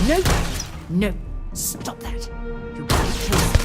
No! No! Stop that! You're getting crazy.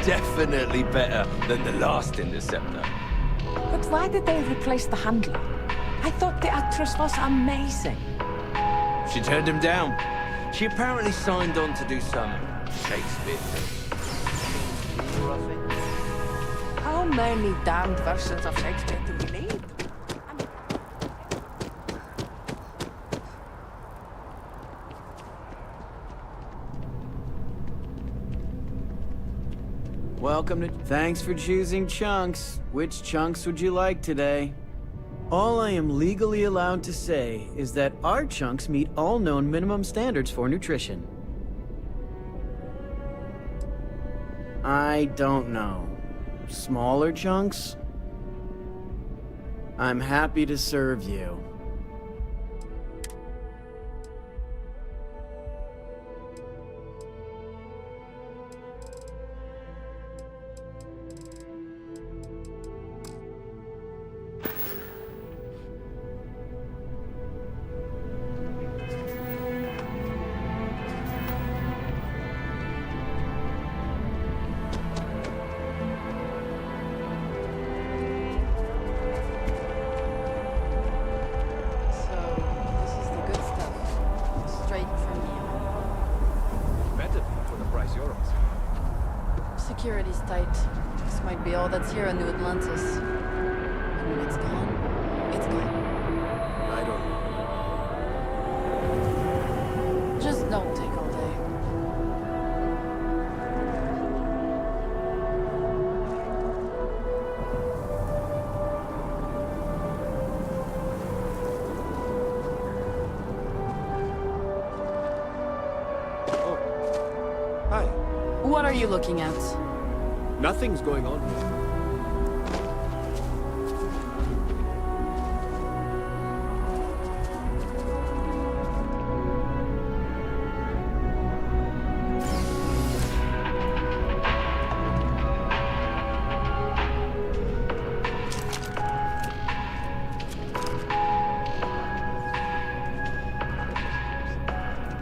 Definitely better than the last interceptor. But why did they replace the handler? I thought the actress was amazing. She turned him down. She apparently signed on to do some Shakespeare thing. How many damned versions of Shakespeare do we need? Welcome to... Thanks for choosing Chunks. Which chunks would you like today? All I am legally allowed to say is that our chunks meet all known minimum standards for nutrition. I don't know. Smaller chunks? I'm happy to serve you. Security's tight. This might be all that's here on New Atlantis. And when it's gone, it's gone. I don't know. Just don't take all day. Oh. Hi. What are you looking at? Nothing's going on.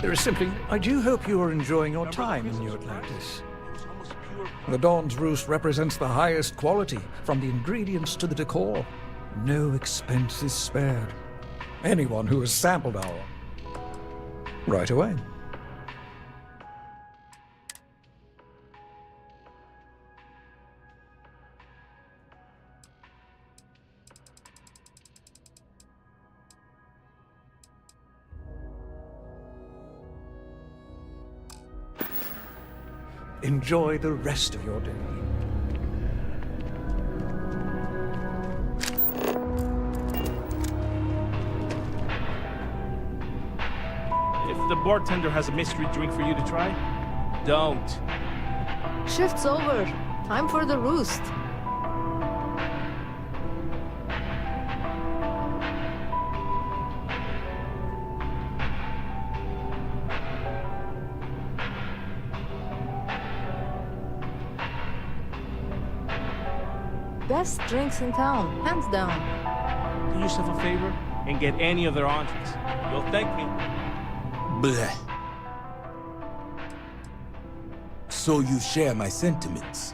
There is simply, I do hope you are enjoying your time in New Atlantis. The Dawn's Roost represents the highest quality, from the ingredients to the decor. No expense is spared. Anyone who has sampled our... Right away. Enjoy the rest of your day. If the bartender has a mystery drink for you to try, don't. Shift's over. Time for the roost. Best drinks in town, hands down. Do yourself a favor and get any of their entrees. You'll thank me. Bleh. So you share my sentiments.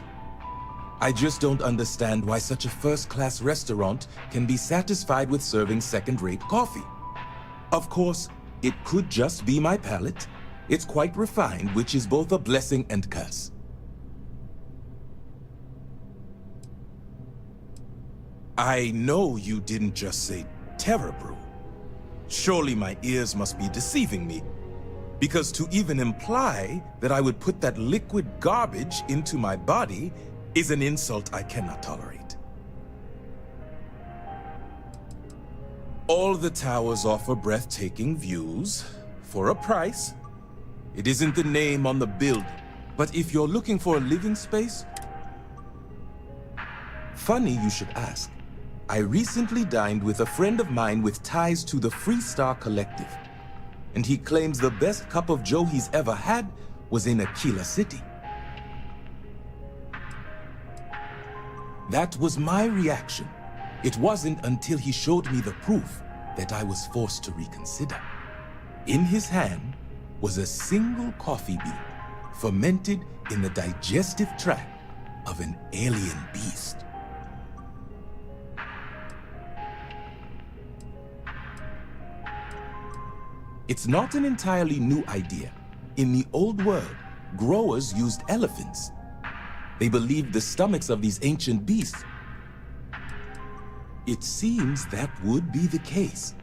I just don't understand why such a first-class restaurant can be satisfied with serving second-rate coffee. Of course, it could just be my palate. It's quite refined, which is both a blessing and curse. I know you didn't just say Terror Brew. Surely my ears must be deceiving me. Because to even imply that I would put that liquid garbage into my body is an insult I cannot tolerate. All the towers offer breathtaking views for a price. It isn't the name on the building, but if you're looking for a living space, funny you should ask. I recently dined with a friend of mine with ties to the Freestar Collective, and he claims the best cup of joe he's ever had was in Aquila City. That was my reaction. It wasn't until he showed me the proof that I was forced to reconsider. In his hand was a single coffee bean, fermented in the digestive tract of an alien beast. It's not an entirely new idea. In the old world, growers used elephants. They believed the stomachs of these ancient beasts. It seems that would be the case.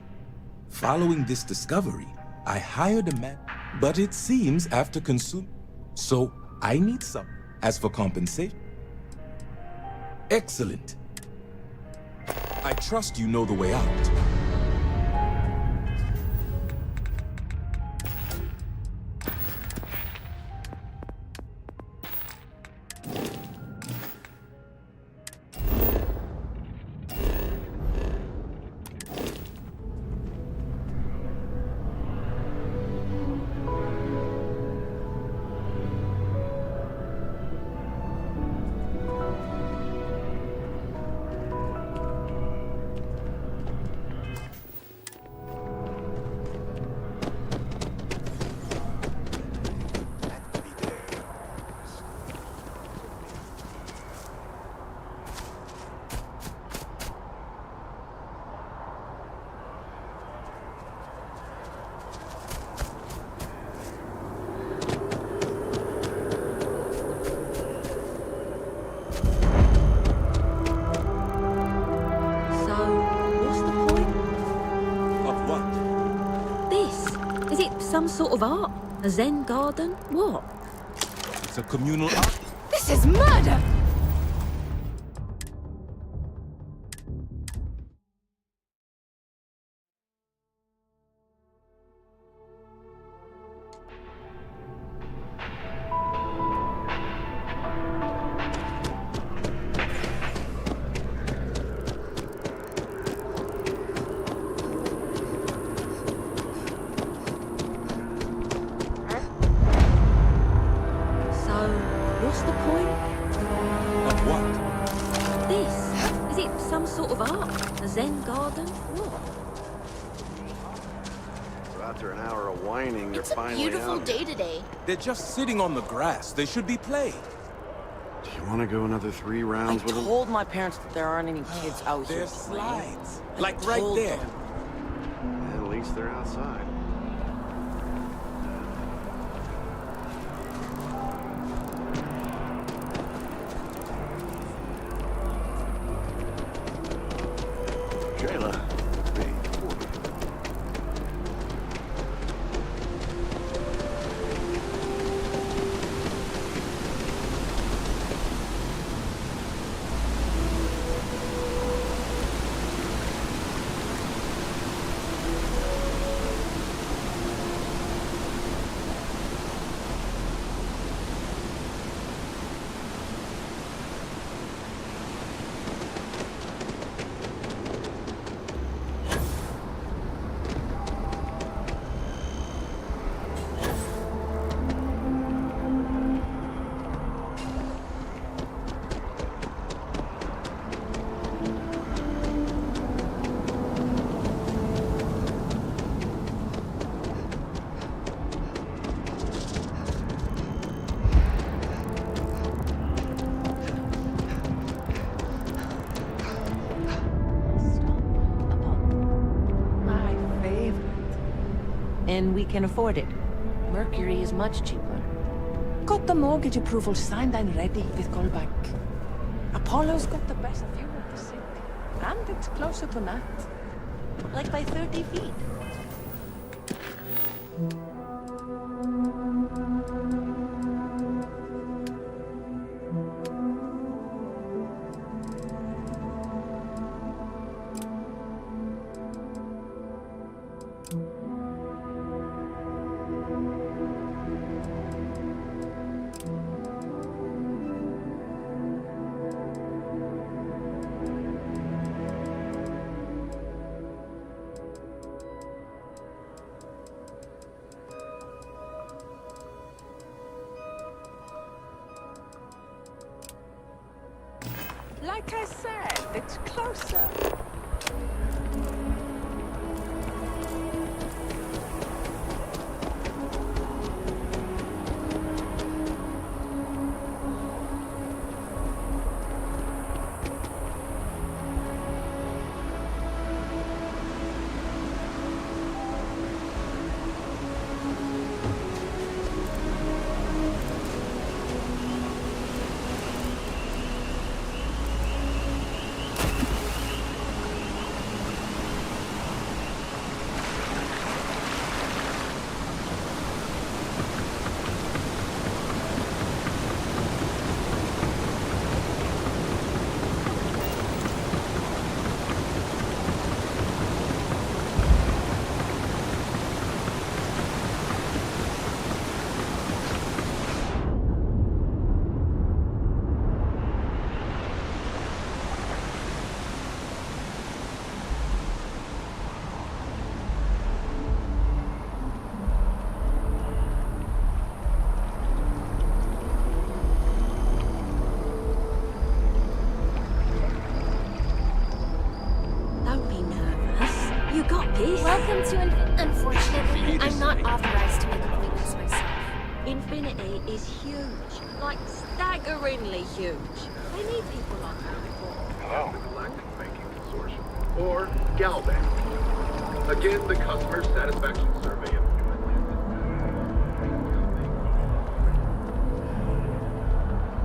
Following this discovery, I hired a man, but it seems after consuming, so I need some. As for compensation, excellent. I trust you know the way out. Some sort of art? A Zen garden? What? It's a communal art. This is murder! What's the point? Of what? This? Is it some sort of art? A Zen garden? What? We're after an hour of whining, they're It's a finally beautiful out. day today. They're just sitting on the grass. They should be playing. Do you want to go another 3 rounds I with them? told my parents that there aren't any kids out here. There's slides. I Like right told there. them. Yeah, at least they're outside. Jayla, me, 40. My favorite. And we can afford it. Mercury is much cheaper. Got the mortgage approval signed and ready with Goldbank. Apollo's got the best view of the city. And it's closer to Matt. Like by 30 feet. Like I said, it's closer. Don't be nervous. You got this. Welcome to Unfortunately, I'm not authorized to make appointments myself. Infinity is huge. Like, staggeringly huge. They need people like that. Hello. The Galactic Banking Consortium, or GalBank. Again, the customer satisfaction survey of New Atlantis.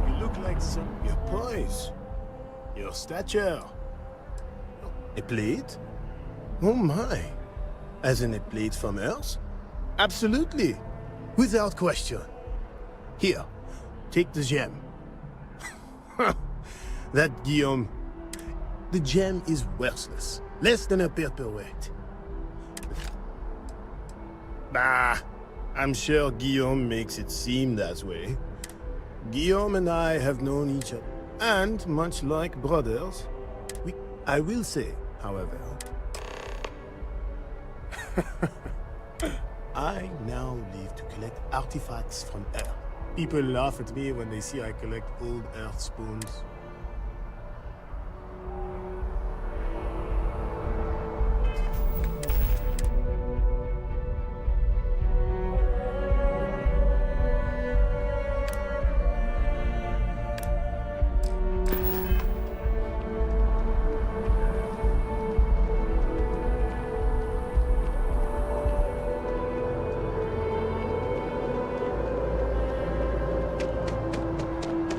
You look like some... Your poise. Your stature. A plate? Oh my. As in a plate from Earth? Absolutely. Without question. Here, take the gem. That Guillaume... The gem is worthless. Less than a paperweight. Bah, I'm sure Guillaume makes it seem that way. Guillaume and I have known each other. And, much like brothers, I will say, however, I now live to collect artifacts from Earth. People laugh at me when they see I collect old Earth spoons.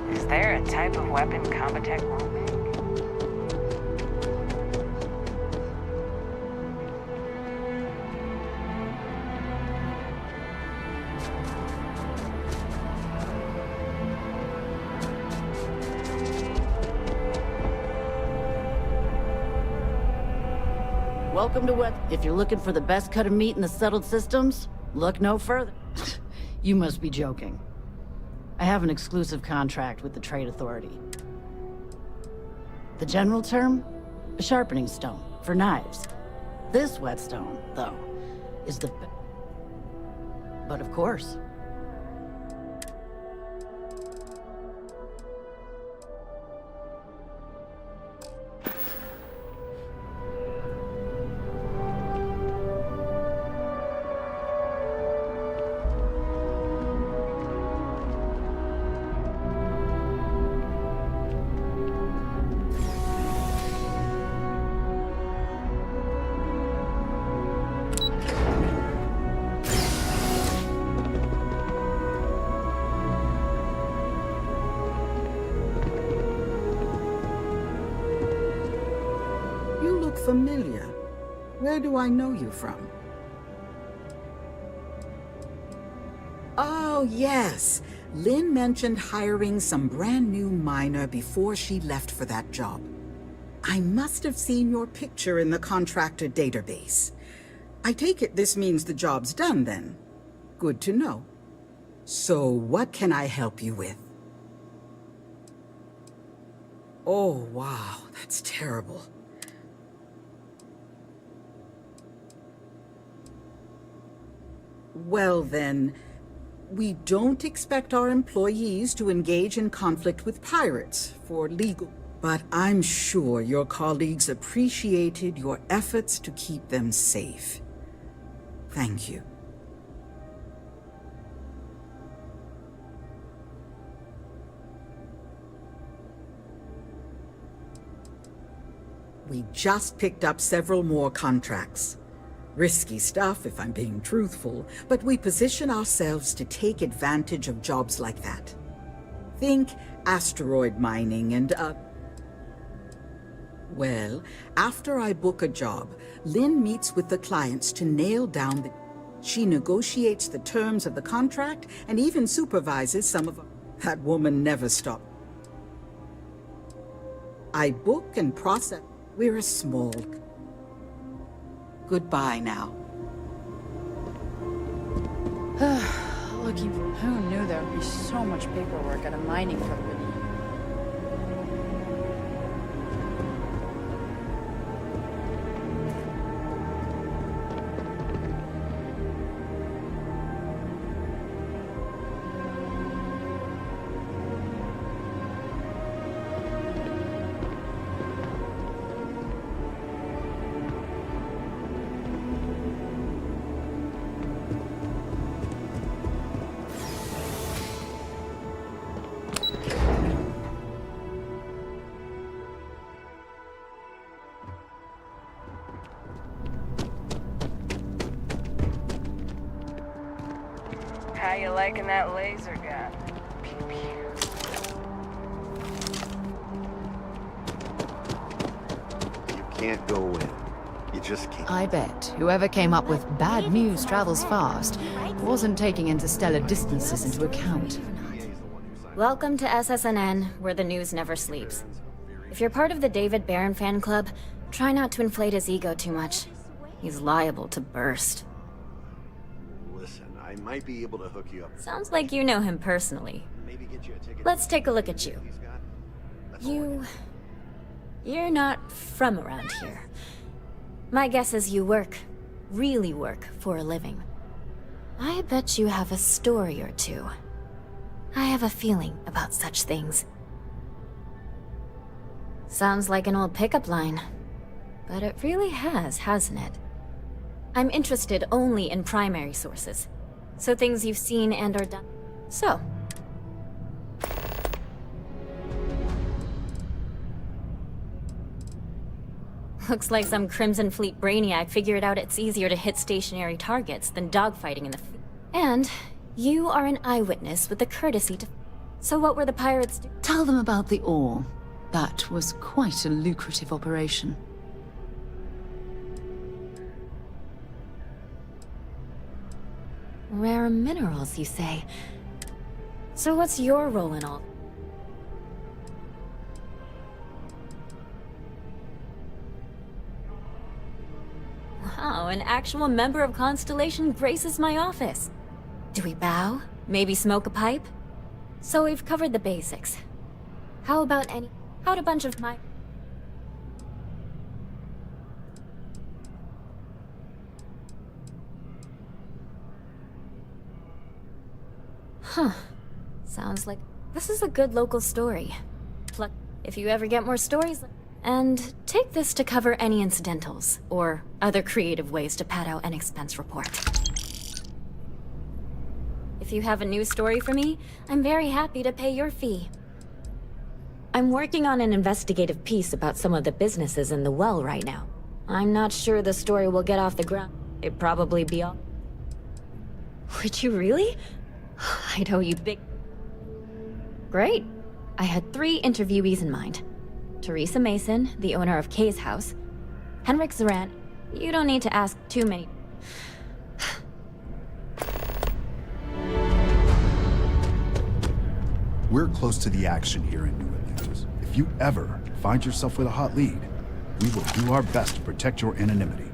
Is there a type of weapon Combatech won't make? welcome to what? If you're looking for the best cut of meat in the settled systems, look no further. You must be joking. I have an exclusive contract with the Trade Authority. The general term? A sharpening stone for knives. This whetstone, though, is the... But of course. Familiar. Where do I know you from? Oh, yes. Lynn mentioned hiring some brand new miner before she left for that job. I must have seen your picture in the contractor database. I take it this means the job's done then. Good to know. So what can I help you with? Oh, wow. That's terrible. Well then, we don't expect our employees to engage in conflict with pirates for legal... But I'm sure your colleagues appreciated your efforts to keep them safe. Thank you. We just picked up several more contracts. Risky stuff, if I'm being truthful, but we position ourselves to take advantage of jobs like that. Think asteroid mining and, Well, after I book a job, Lynn meets with the clients to nail down the... She negotiates the terms of the contract and even supervises some of... That woman never stopped. I book and process... We're a small... Goodbye now. Looking for... Who knew there would be so much paperwork at a mining company? How you liking that laser gun? You can't go in. You just can't. I bet whoever came up with bad news travels fast wasn't taking interstellar distances into account. Welcome to SSNN, where the news never sleeps. If you're part of the David Barron fan club, try not to inflate his ego too much. He's liable to burst. I might be able to hook you up. Sounds like you know him personally. Maybe get you a ticket. Let's take a look at you. You're not from around here. My guess is you work, really work, for a living. I bet you have a story or two. I have a feeling about such things. Sounds like an old pickup line. But it really has, hasn't it? I'm interested only in primary sources. So things you've seen and are done. So. Looks like some Crimson Fleet brainiac figured out it's easier to hit stationary targets than dogfighting in the field. And you are an eyewitness with the courtesy to... So what were the pirates do? Tell them about the ore. That was quite a lucrative operation. Rare minerals, you say? So what's your role in all? Wow, an actual member of Constellation graces my office. Do we bow? Maybe smoke a pipe? So we've covered the basics. How'd a bunch of my... Huh. Sounds like this is a good local story. If you ever get more stories... And take this to cover any incidentals, or other creative ways to pad out an expense report. If you have a new story for me, I'm very happy to pay your fee. I'm working on an investigative piece about some of the businesses in the well right now. I'm not sure the story will get off the ground. It'd probably be all... Would you really? I'd owe you big... Great. I had 3 interviewees in mind. Teresa Mason, the owner of Kay's house. Henrik Zoran. You don't need to ask too many. We're close to the action here in New Atlantis. If you ever find yourself with a hot lead, we will do our best to protect your anonymity.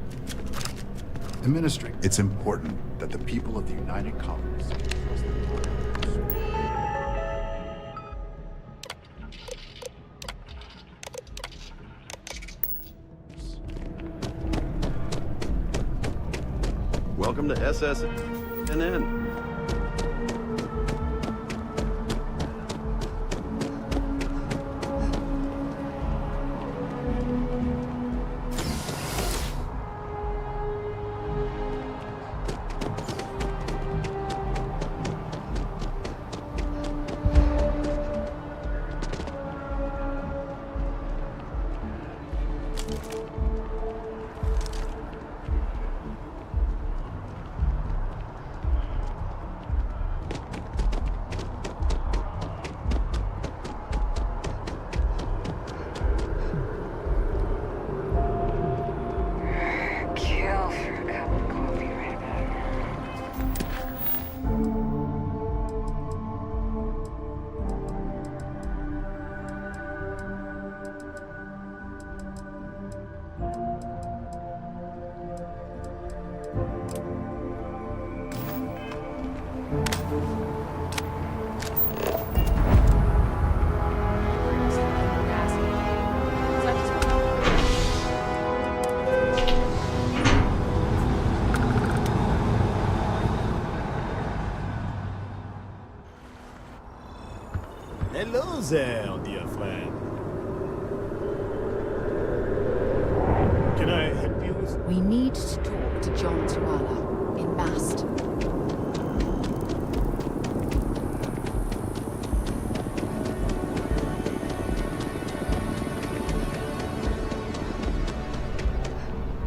Administrator, it's important that the people of the United Colonies... Welcome to SSNN. Hello there, dear friend. Can I help you with... We need to talk to John Tuala in Bast.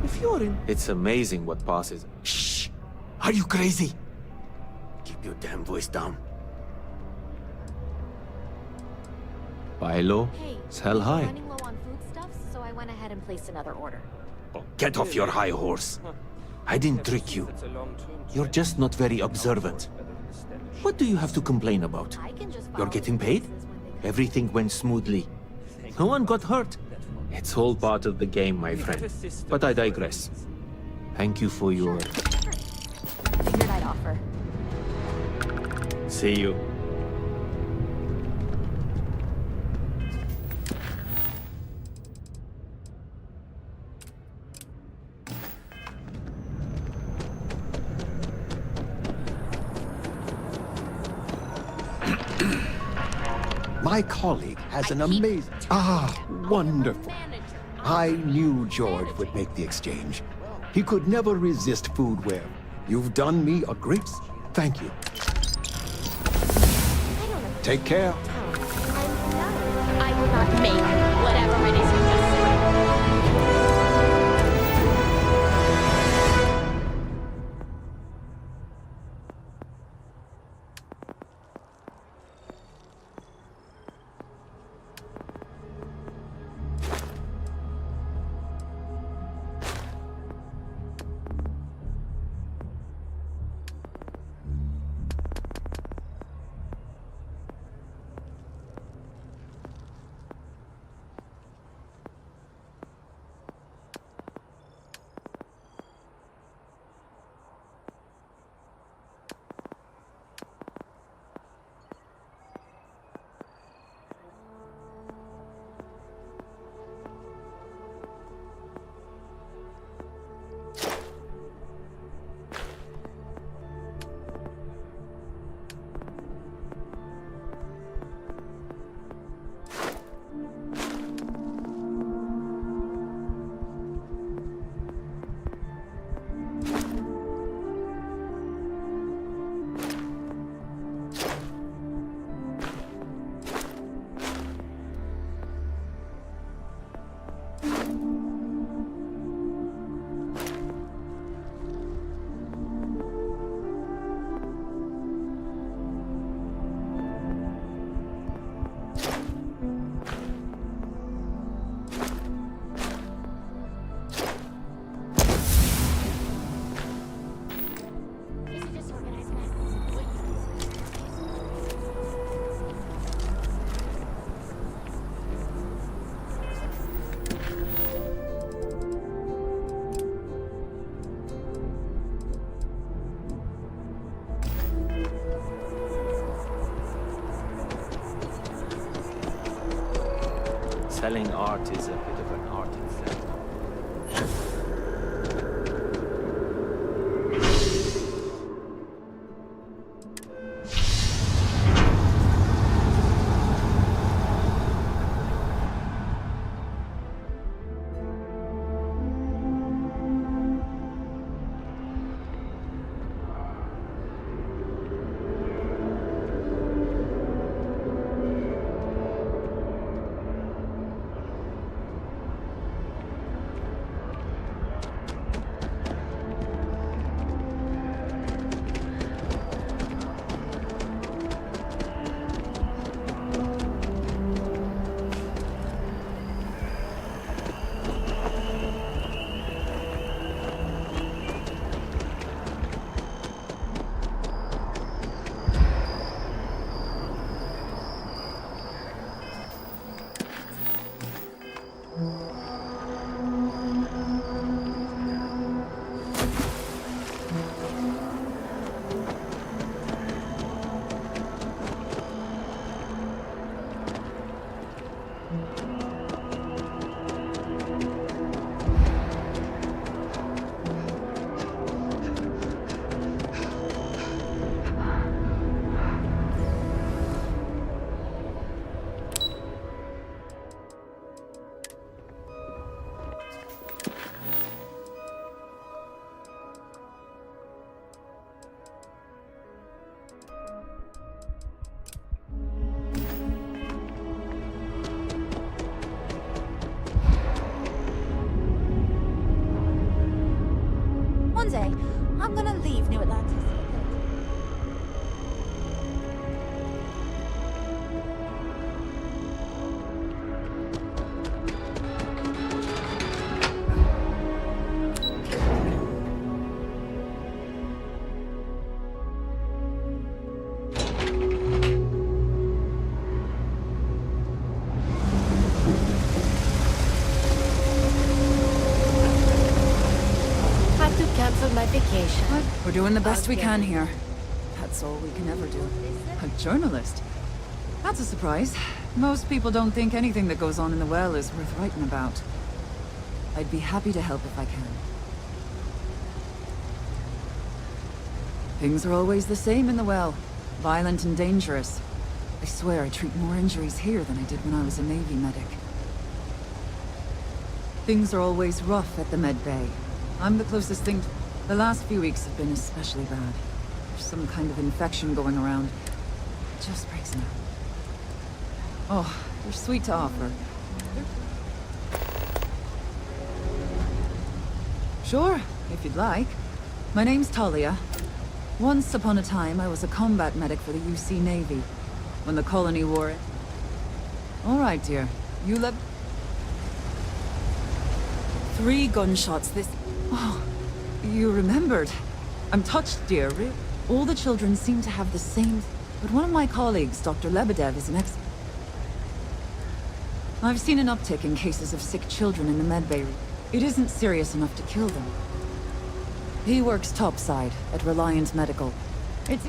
If you're in... It's amazing what passes. Shh! Are you crazy? Keep your damn voice down. Buy low, sell high. Running low on foodstuffs, so I went ahead and placed another order. Oh, get off your high horse. I didn't trick you. You're just not very observant. What do you have to complain about? You're getting paid? Everything went smoothly. No one got hurt. It's all part of the game, my friend. But I digress. Thank you for your... Figured I'd offer. See you. My colleague has an amazing... wonderful. I knew George would make the exchange. He could never resist foodware. You've done me a great... Thank you. Take care. I will not make whatever it is you just said. Selling art is a bit of an art itself. One day, I'm gonna leave New Atlantis. Cancelled my vacation. We're doing the best we can here. That's all we can ever do. A journalist? That's a surprise. Most people don't think anything that goes on in the well is worth writing about. I'd be happy to help if I can. Things are always the same in the well. Violent and dangerous. I swear I treat more injuries here than I did when I was a Navy medic. Things are always rough at the med bay. I'm the closest thing to... The last few weeks have been especially bad. There's some kind of infection going around. It just breaks me. Oh, you're sweet to offer. Sure, if you'd like. My name's Talia. Once upon a time, I was a combat medic for the UC Navy. When the colony war... All right, dear. You let... 3 gunshots this... Oh, you remembered. I'm touched, dear. All the children seem to have the same... But one of my colleagues, Dr. Lebedev, is an ex... I've seen an uptick in cases of sick children in the medbay. It isn't serious enough to kill them. He works topside at Reliant Medical. It's...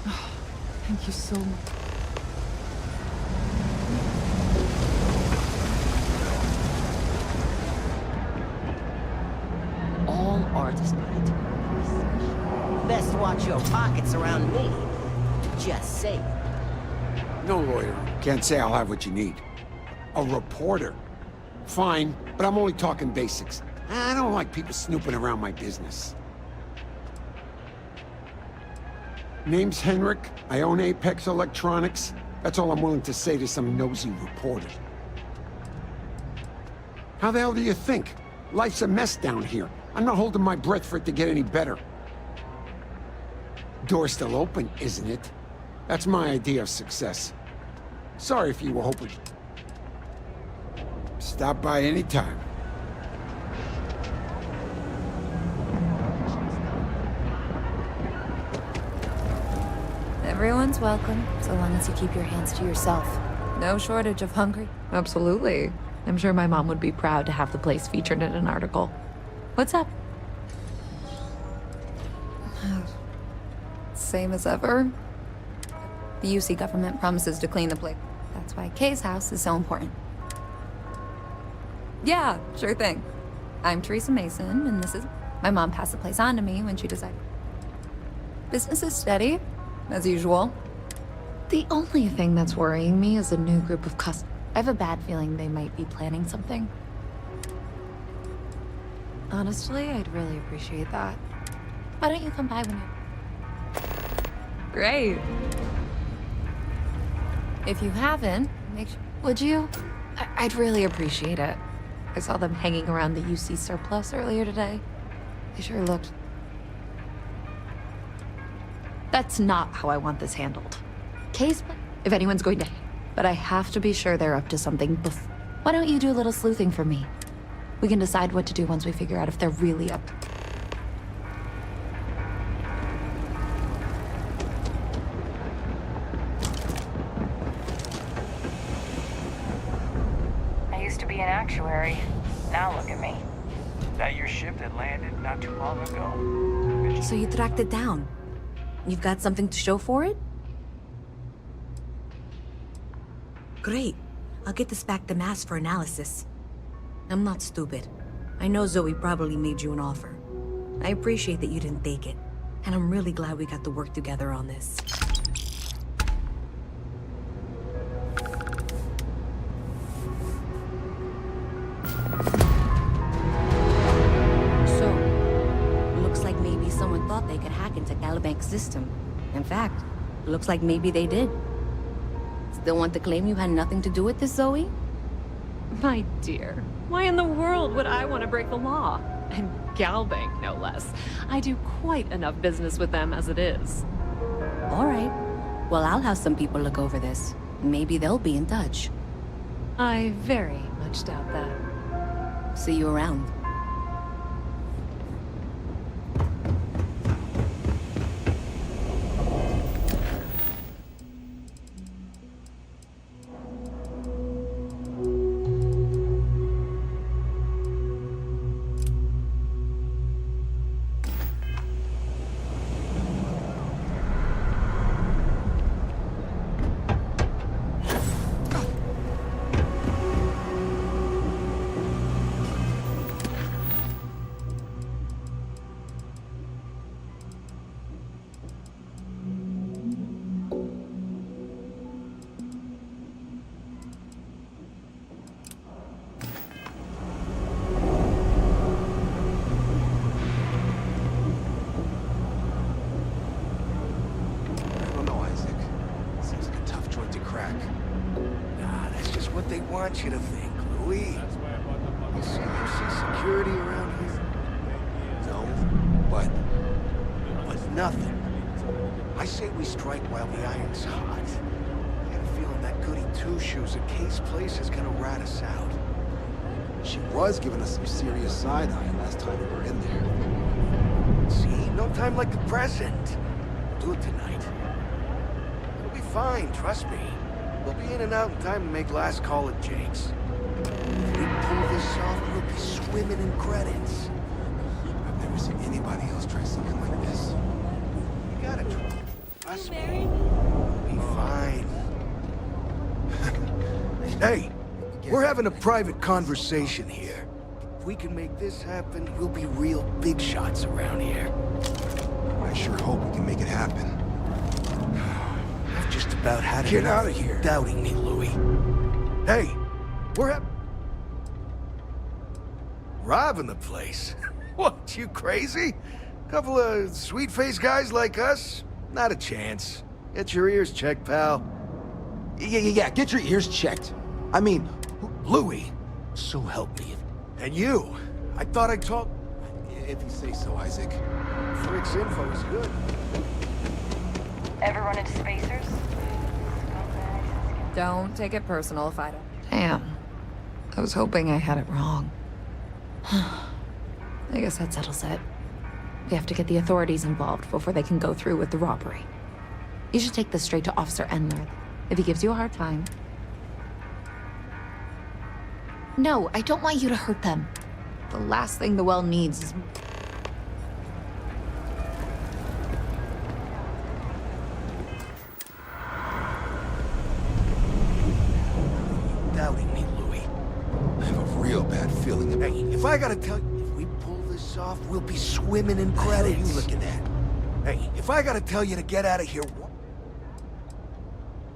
Oh, thank you so much. All artists need. Best watch your pockets around me. Just saying. No lawyer. Can't say I'll have what you need. A reporter. Fine, but I'm only talking basics. I don't like people snooping around my business. Name's Henrik. I own Apex Electronics. That's all I'm willing to say to some nosy reporter. How the hell do you think? Life's a mess down here. I'm not holding my breath for it to get any better. Door's still open, isn't it? That's my idea of success. Sorry if you were hoping. Stop by any time. Everyone's welcome, so long as you keep your hands to yourself. No shortage of hungry. Absolutely. I'm sure my mom would be proud to have the place featured in an article. What's up? Same as ever. The UC government promises to clean the place. That's why Kay's house is so important. Yeah, sure thing. I'm Teresa Mason, and this is... My mom passed the place on to me when she decided... Business is steady, as usual. The only thing that's worrying me is a new group of customers. I have a bad feeling they might be planning something. Honestly, I'd really appreciate that. Why don't you come by when you... Great. If you haven't, make sure... Would you? I'd really appreciate it. I saw them hanging around the UC surplus earlier today. They sure looked... That's not how I want this handled. Case, if anyone's going to... But I have to be sure they're up to something before... Why don't you do a little sleuthing for me? We can decide what to do once we figure out if they're really up. I used to be an actuary. Now look at me. That your ship that landed not too long ago? So you tracked it down. You've got something to show for it? Great. I'll get this back to Mass for analysis. I'm not stupid. I know Zoe probably made you an offer. I appreciate that you didn't take it. And I'm really glad we got to work together on this. So, looks like maybe someone thought they could hack into Calibank's system. In fact, looks like maybe they did. Still want to claim you had nothing to do with this, Zoe? My dear, why in the world would I want to break the law? And Galbank, no less. I do quite enough business with them as it is. All right. Well, I'll have some people look over this. Maybe they'll be in touch. I very much doubt that. See you around. Want you to think, Louis. You see security around here? No, but nothing. I say we strike while the iron's hot. I got a feeling that goody two-shoes at Kay's place is gonna rat us out. She was giving us some serious side-eye last time we were in there. See, no time like the present. We'll do it tonight. It'll be fine, trust me. We'll be in and out in time to make last call at Jake's. If we pull this off, we'll be swimming in credits. I've never seen anybody else try something like this. You gotta trust me. We'll be fine. Hey, we're having a private conversation here. If we can make this happen, we'll be real big shots around here. I sure hope we can make it happen. I've just about had it. Get out of here. Doubting me, Louis. Hey, we're robbing the place. What, you crazy? Couple of sweet-faced guys like us? Not a chance. Get your ears checked, pal. Yeah, get your ears checked. I mean, Louis, so help me. And you, I thought I'd talk... If you say so, Isaac. Frick's info is good. Ever run into spacers? Don't take it personal if I don't. Damn. I was hoping I had it wrong. I guess that settles it. We have to get the authorities involved before they can go through with the robbery. You should take this straight to Officer Endler. If he gives you a hard time... No, I don't want you to hurt them. The last thing the well needs is... Doubting me, Louis. I have a real bad that feeling. Hey, if I gotta tell you, if we pull this off, we'll be swimming in credits. What are you looking at? Hey, if I gotta tell you to get out of here,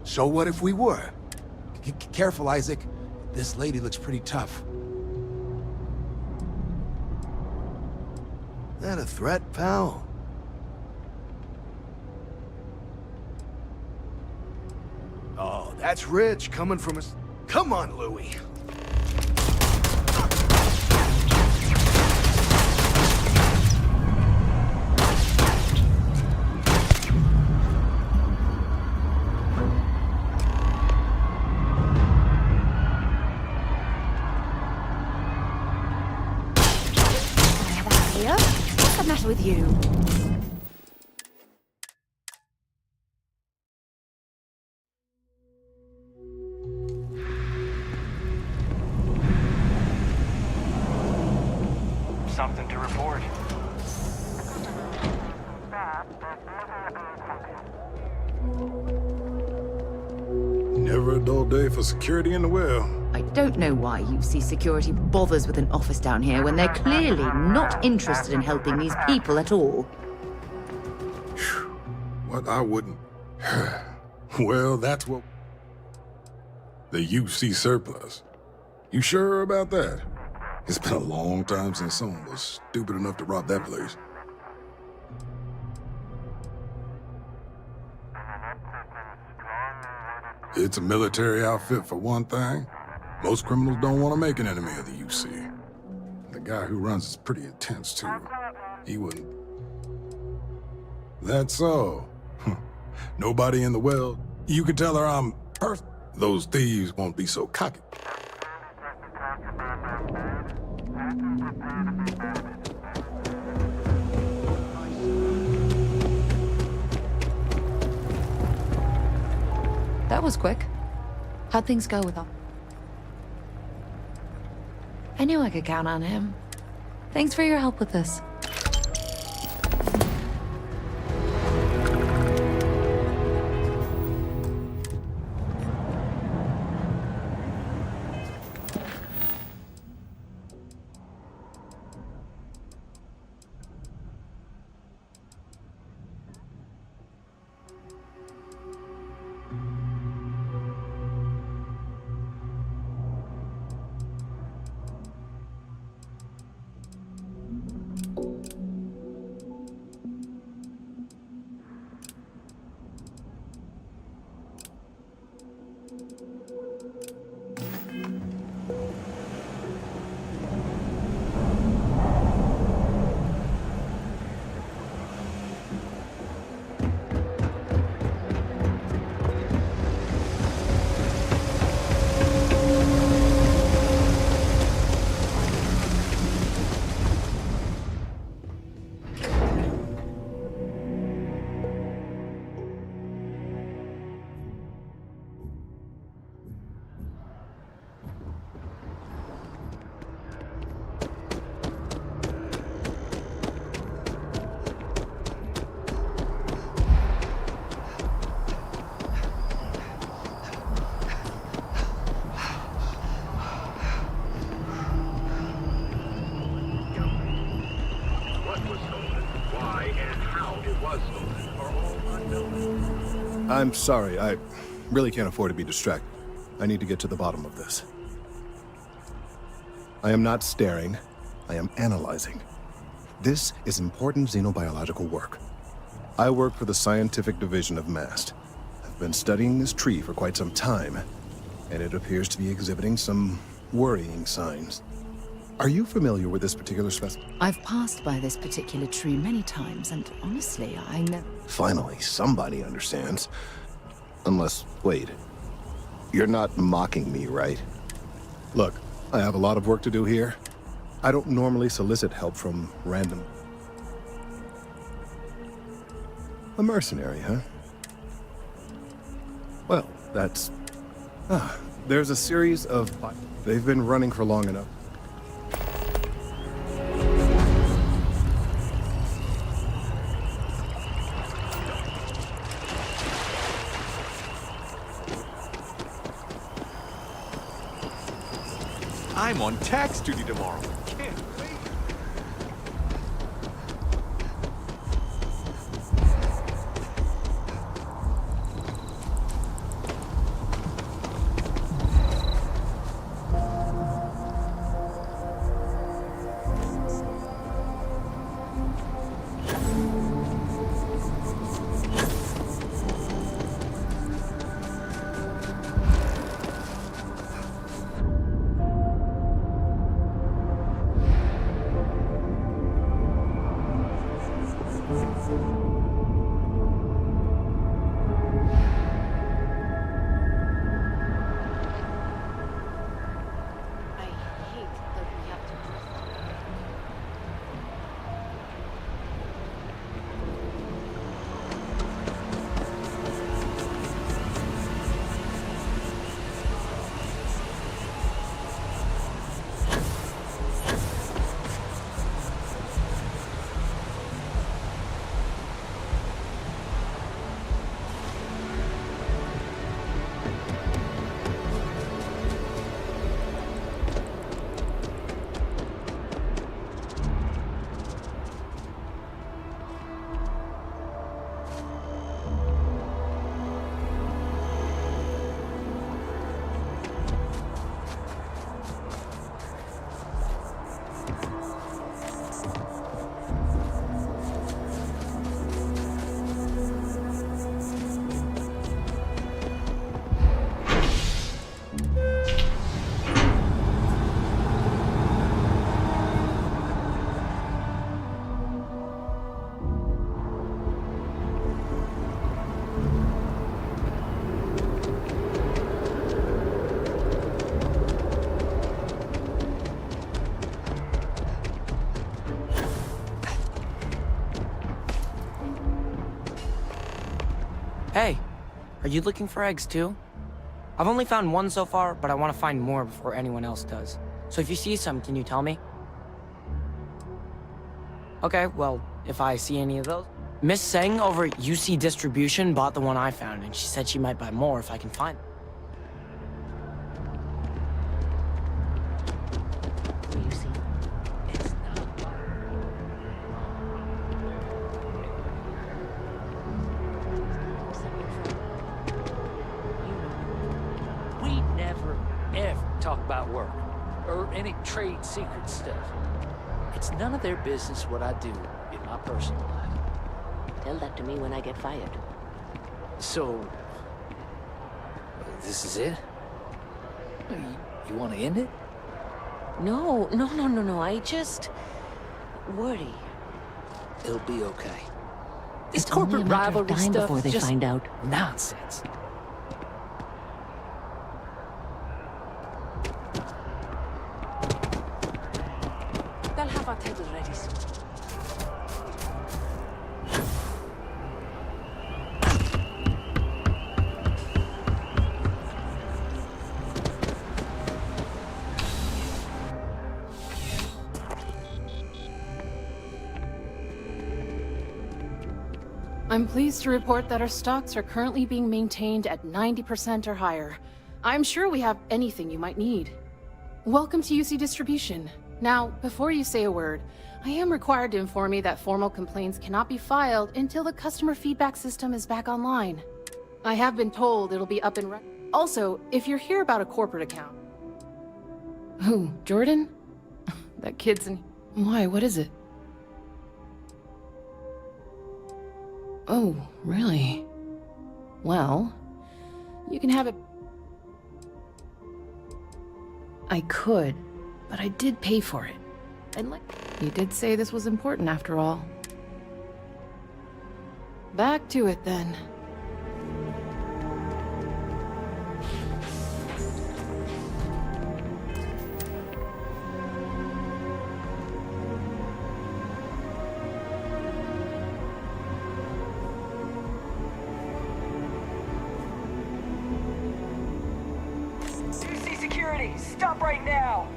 so what if we were? Careful, Isaac. This lady looks pretty tough. That a threat, pal? Oh, that's rich coming from us. Come on, Louis. What's the matter with you? Something to report. Never a dull day for security in the well. I don't know why UC Security bothers with an office down here when they're clearly not interested in helping these people at all. What I wouldn't... Well, that's what... The UC surplus. You sure about that? It's been a long time since someone was stupid enough to rob that place. It's a military outfit for one thing. Most criminals don't want to make an enemy of the UC. The guy who runs is pretty intense, too. He wouldn't... That's so. Nobody in the well. You can tell her I'm... Those thieves won't be so cocky. That was quick. How'd things go with him? I knew I could count on him. Thanks for your help with this. I'm sorry, I really can't afford to be distracted. I need to get to the bottom of this. I am not staring, I am analyzing. This is important xenobiological work. I work for the scientific division of MAST. I've been studying this tree for quite some time, and it appears to be exhibiting some worrying signs. Are you familiar with this particular specimen? I've passed by this particular tree many times, and honestly, I never... Finally, somebody understands. Unless, wait. You're not mocking me, right? Look, I have a lot of work to do here. I don't normally solicit help from random... A mercenary, huh? Well, that's... there's a series of... They've been running for long enough. I'm I'm on tax duty tomorrow. Can't wait. Hey, are you looking for eggs too? I've only found one so far, but I want to find more before anyone else does. So if you see some, can you tell me? Okay, well, if I see any of those. Miss Seng over at UC Distribution bought the one I found, and she said she might buy more if I can find them. We never, ever talk about work or any trade secret stuff. It's none of their business what I do in my personal life. Tell that to me when I get fired. So, this is it? You want to end it? No. I just worry. It'll be okay. This It's only corporate a matter of rivalry time stuff before they is just find out. nonsense. They'll have our table ready soon. I'm pleased to report that our stocks are currently being maintained at 90% or higher. I'm sure we have anything you might need. Welcome to UC Distribution. Now, before you say a word, I am required to inform you that formal complaints cannot be filed until the customer feedback system is back online. I have been told it'll be up and running. Also, if you're here about a corporate account... Who, Jordan? That kid's in... Why, what is it? Oh, really? Well, you can have it... I could, but I did pay for it. And like, you did say this was important after all. Back to it then. UC Security, stop right now!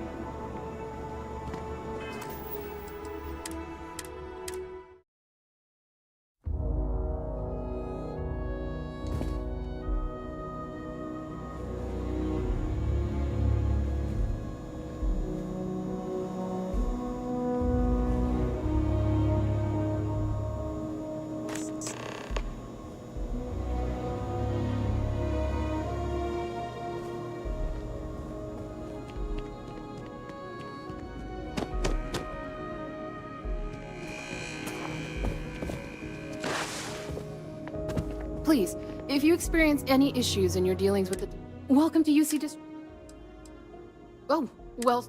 Please, if you experience any issues in your dealings with the... Welcome to UC Dist... Oh, well...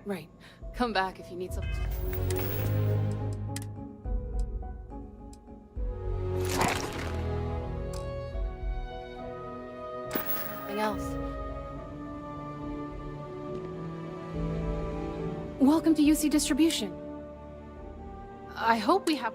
Right. Come back if you need something. Anything else? Welcome to UC Distribution. I hope we have...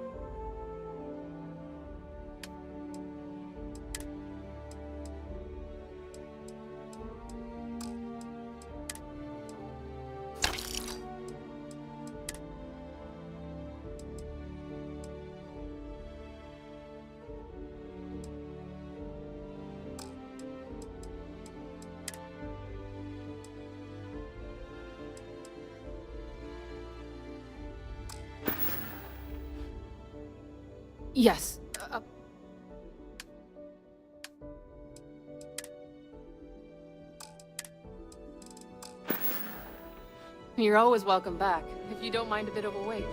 Yes. You're always welcome back, if you don't mind a bit of a wait.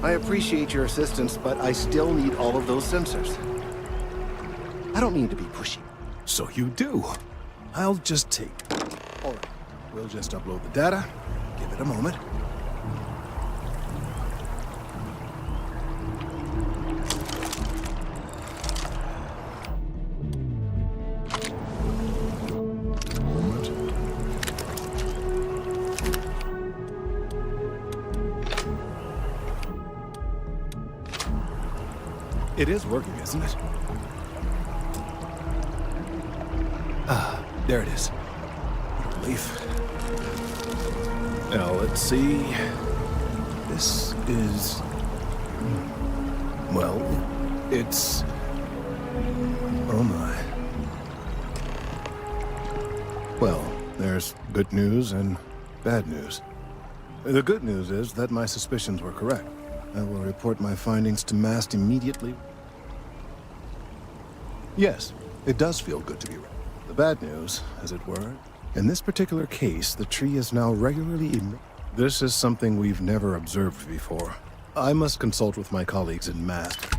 I appreciate your assistance, but I still need all of those sensors. I don't mean to be pushy. So you do. I'll just take... All right. We'll just upload the data. Give it a moment. It is working, isn't it? Ah, there it is. Relief. Now, let's see. This is... Well, it's... Oh my. Well, there's good news and bad news. The good news is that my suspicions were correct. I will report my findings to MAST immediately. Yes, it does feel good to be right. The bad news, as it were, in this particular case, the tree is now regularly This is something we've never observed before. I must consult with my colleagues in MAST.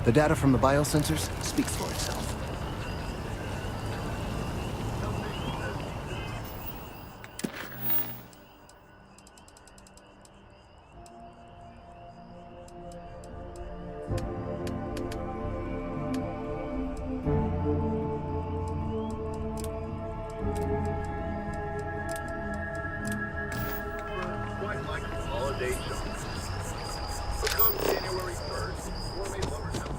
The data from the biosensors speaks for itself. Quite like the holiday show. But come January 1st, gourmet lovers have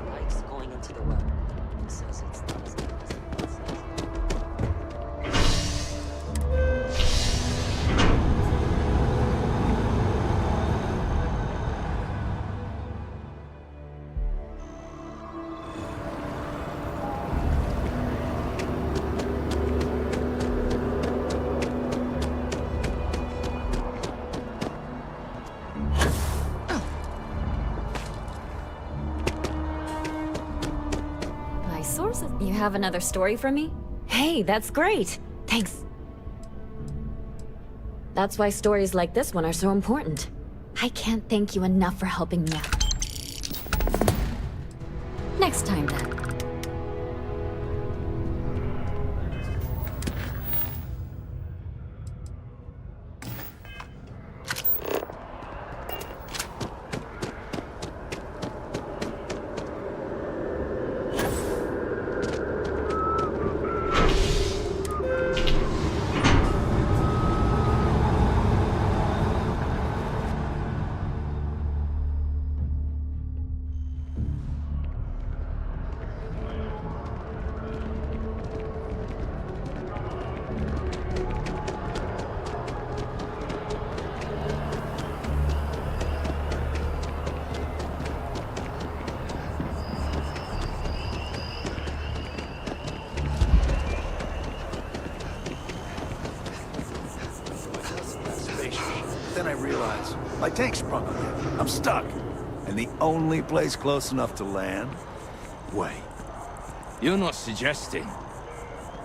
Pipes going into the well. It says it's not as deep as it says. My sources. You have another story for me? Hey, that's great. Thanks. That's why stories like this one are so important. I can't thank you enough for helping me out. Next time, then. Then I realize my tank sprung on me. I'm stuck. And the only place close enough to land? Wait. You're not suggesting.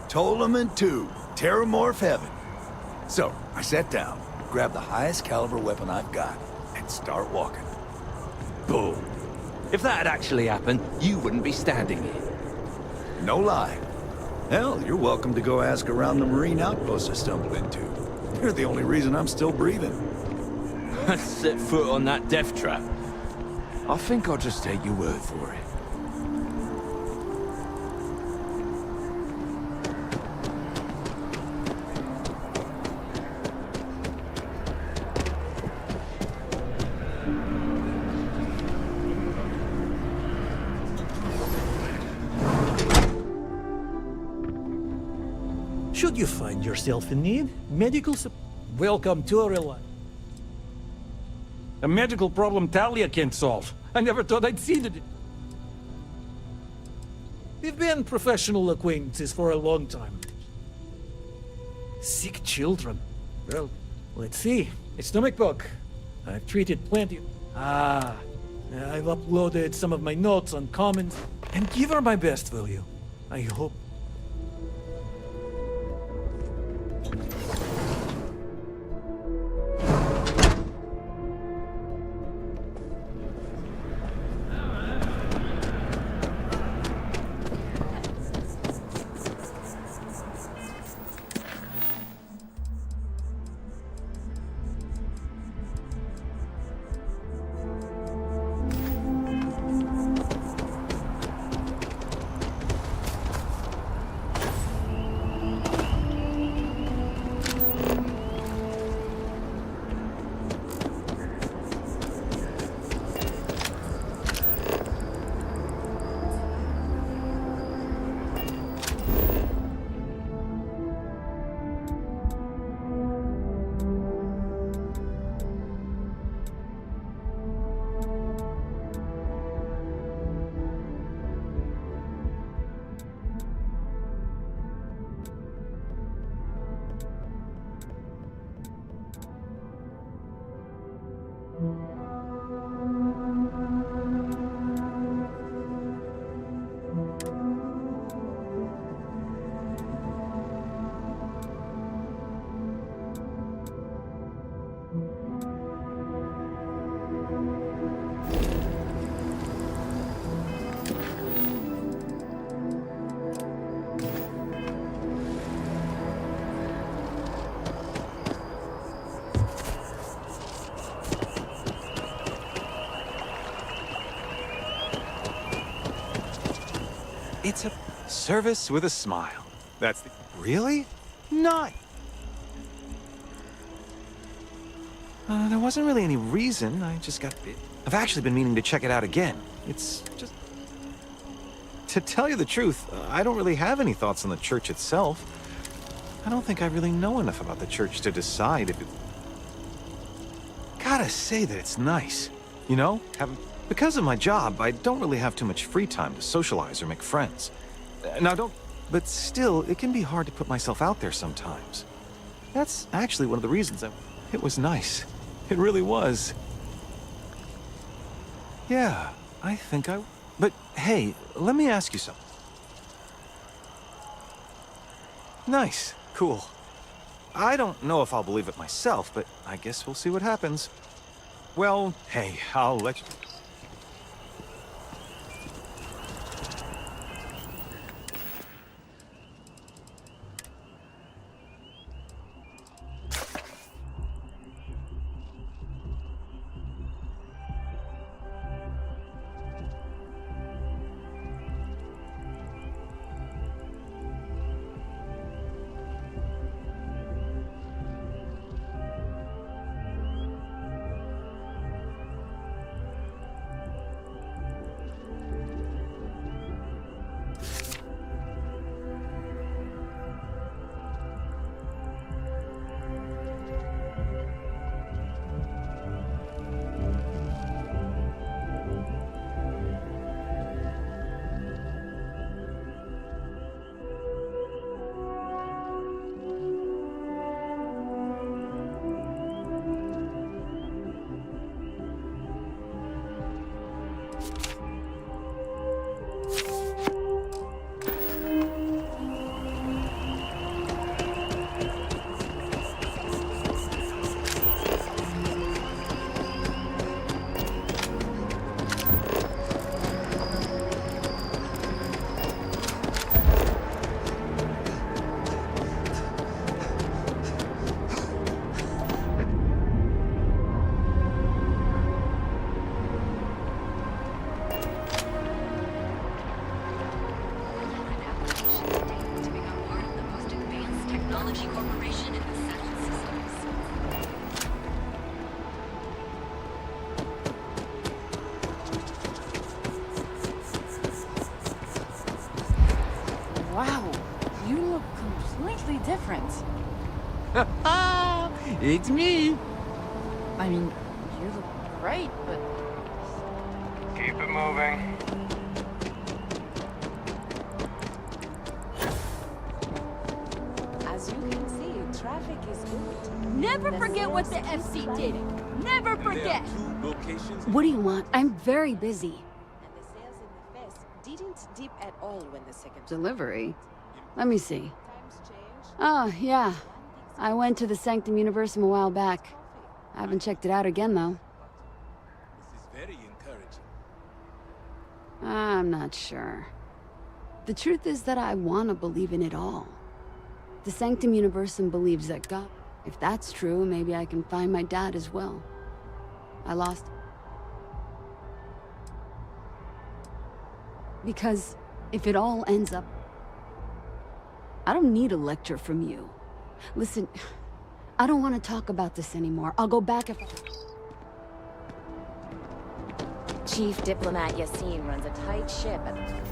Ptolemy 2, Terramorph Heaven. So, I sat down, grabbed the highest caliber weapon I've got, and start walking. Boom. If that had actually happened, you wouldn't be standing here. No lie. Hell, you're welcome to go ask around the Marine outpost I stumbled into. You're the only reason I'm still breathing. Set foot on that death trap. I think I'll just take your word for it. Should you find yourself in need, medical support. Welcome to a real life. A medical problem Talia can't solve. I never thought I'd see it. We've been professional acquaintances for a long time. Sick children. Well, let's see. A stomach bug. I've treated plenty. I've uploaded some of my notes on Commons. And give her my best, will you? I hope. It's a service with a smile. That's the... Really? Not. There wasn't really any reason. I just got... I've actually been meaning to check it out again. It's just... To tell you the truth, I don't really have any thoughts on the church itself. I don't think I really know enough about the church to decide if it... Gotta say that it's nice. You know? Because of my job, I don't really have too much free time to socialize or make friends. Now, but still, it can be hard to put myself out there sometimes. That's actually one of the reasons it was nice. It really was. Yeah, I think I... But hey, let me ask you something. Nice. Cool. I don't know if I'll believe it myself, but I guess we'll see what happens. Well, hey, I'll let you... Wow, you look completely different. It's me. I mean, you look great, but... Keep it moving. As you can see, traffic is good. Never forget what the FC did. Never forget. What do you want? I'm very busy. And the sales in the fest didn't dip at all when the second... Delivery? Let me see. Oh, yeah. I went to the Sanctum Universum a while back. I haven't checked it out again, though. This is very encouraging. I'm not sure. The truth is that I want to believe in it all. The Sanctum Universum believes that God... If that's true, maybe I can find my dad as well. I lost... Because if it all ends up... I don't need a lecture from you. Listen, I don't want to talk about this anymore. I'll go back if... Chief Diplomat Yassine runs a tight ship at...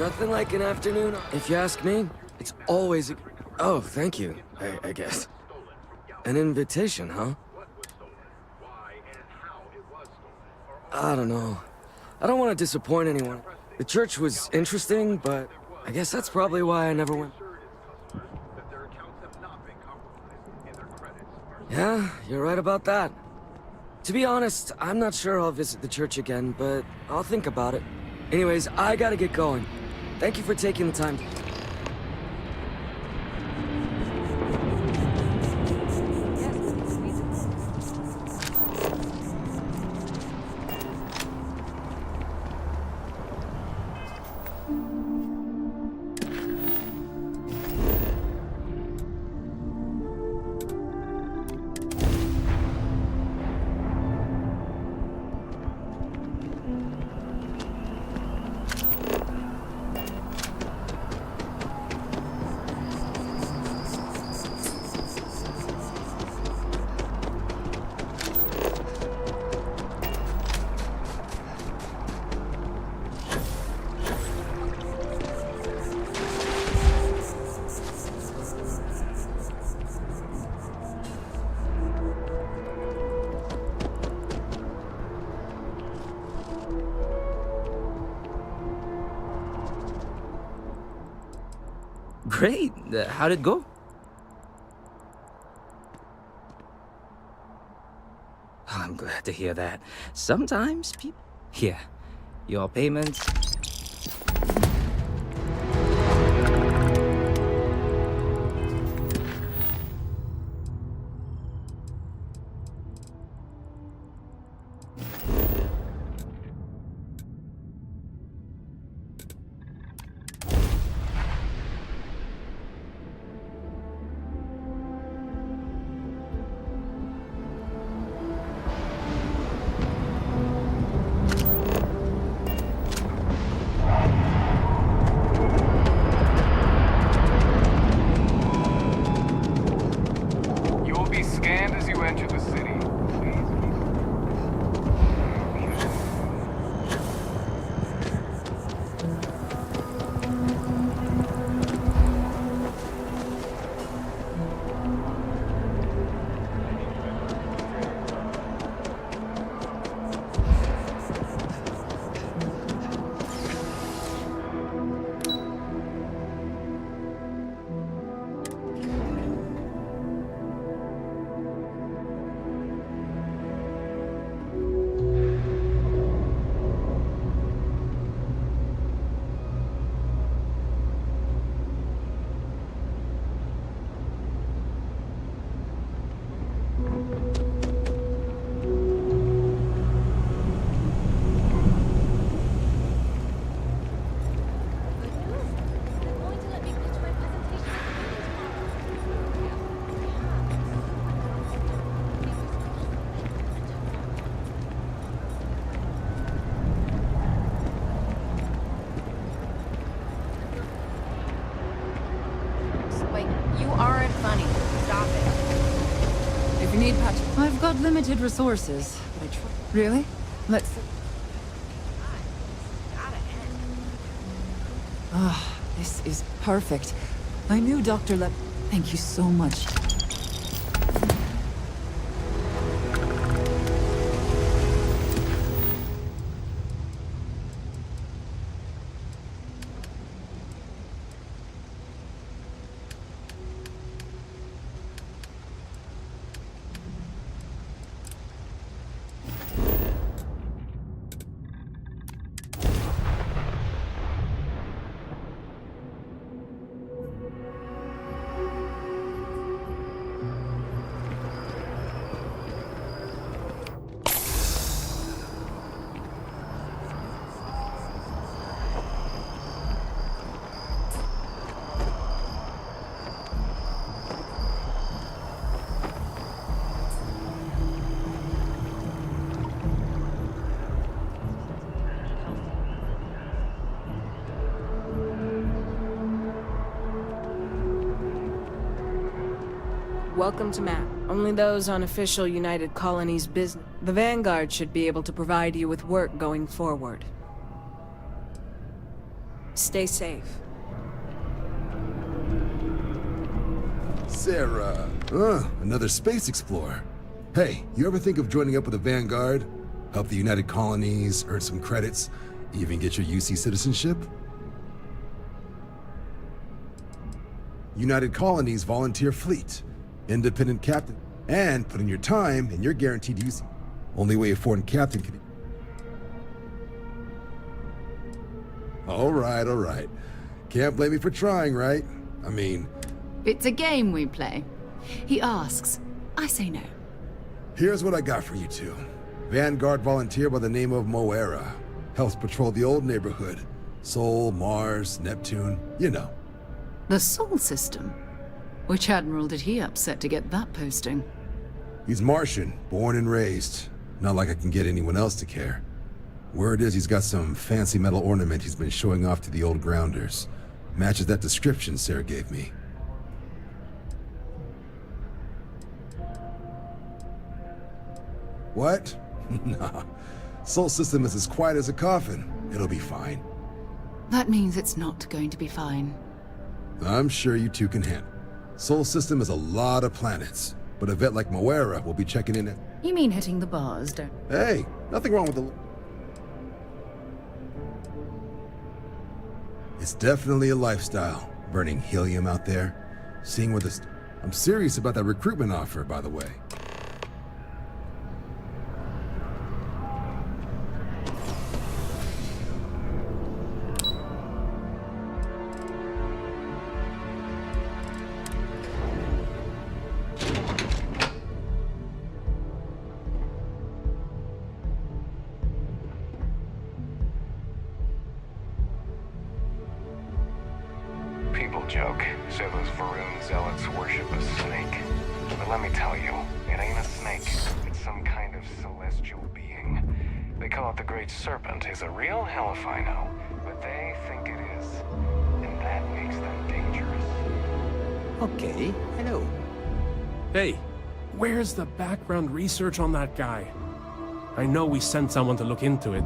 Nothing like an afternoon. If you ask me, it's always a... Oh, thank you, I guess. An invitation, huh? I don't know. I don't want to disappoint anyone. The church was interesting, but I guess that's probably why I never went. Yeah, you're right about that. To be honest, I'm not sure I'll visit the church again, but I'll think about it. Anyways, I gotta get going. Thank you for taking the time. Great. How'd it go? I'm glad to hear that. Sometimes people... Here, your payments. I've got limited resources, but I try. Really? Let's... Ah, this is perfect. I knew Dr. Lep... Thank you so much. Welcome to Map. Only those on official United Colonies business. The Vanguard should be able to provide you with work going forward. Stay safe. Sarah. Another space explorer. Hey, you ever think of joining up with the Vanguard? Help the United Colonies, earn some credits, even get your UC citizenship? United Colonies Volunteer Fleet. Independent captain. And put in your time, and you're guaranteed UC. Only way a foreign captain can... All right. Can't blame me for trying, right? I mean... It's a game we play. He asks, I say no. Here's what I got for you two. Vanguard volunteer by the name of Moera. Helps patrol the old neighborhood. Sol, Mars, Neptune, you know. The Sol system? Which admiral did he upset to get that posting? He's Martian, born and raised. Not like I can get anyone else to care. Word is he's got some fancy metal ornament he's been showing off to the old grounders. Matches that description Sarah gave me. What? Nah. Sol system is as quiet as a coffin. It'll be fine. That means it's not going to be fine. I'm sure you two can handle. Sol system is a lot of planets, but a vet like Moera will be checking in at... You mean hitting the bars, don't... Hey, nothing wrong with the... It's definitely a lifestyle, burning helium out there. Seeing where this... I'm serious about that recruitment offer, by the way. People joke, say those Varun zealots worship a snake. But let me tell you, it ain't a snake. It's some kind of celestial being. They call it the Great Serpent. Is a real hell if I know. But they think it is. And that makes them dangerous. Okay, hello. Hey, where's the background research on that guy? I know we sent someone to look into it.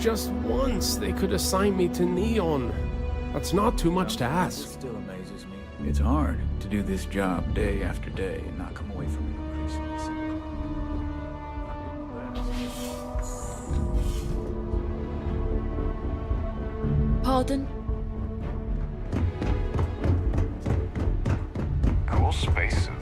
Just once, they could assign me to Neon. That's not too much to ask. It still amazes me. It's hard to do this job day after day and not come away from it increasingly simple. Pardon? Cool spacesuit.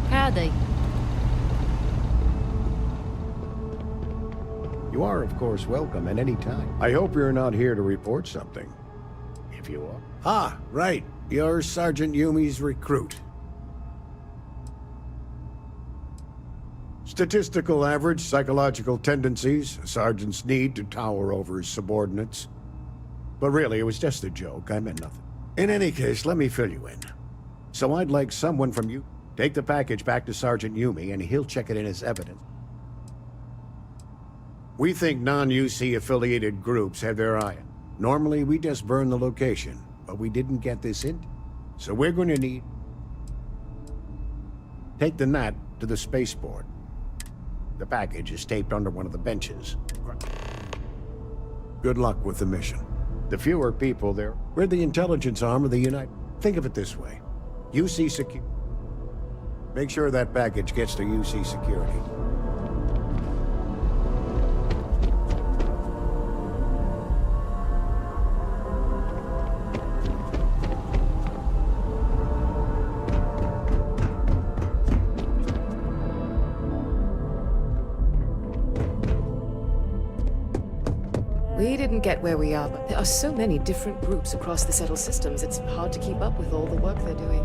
Howdy. You are, of course, welcome at any time. I hope you're not here to report something. If you are. Ah, right. You're Sergeant Yumi's recruit. Statistical average, psychological tendencies, a sergeant's need to tower over his subordinates. But really, it was just a joke. I meant nothing. In any case, let me fill you in. So I'd like someone from you. Take the package back to Sergeant Yumi, and he'll check it in as evidence. We think non-UC affiliated groups have their eye on. Normally, we just burn the location, but we didn't get this in. So we're going to need... Take the NAT to the spaceport. The package is taped under one of the benches. Good luck with the mission. The fewer people there, we're the intelligence arm of the United... Think of it this way. UC Security. Make sure that package gets to UC Security. We didn't get where we are, but there are so many different groups across the settled systems, it's hard to keep up with all the work they're doing.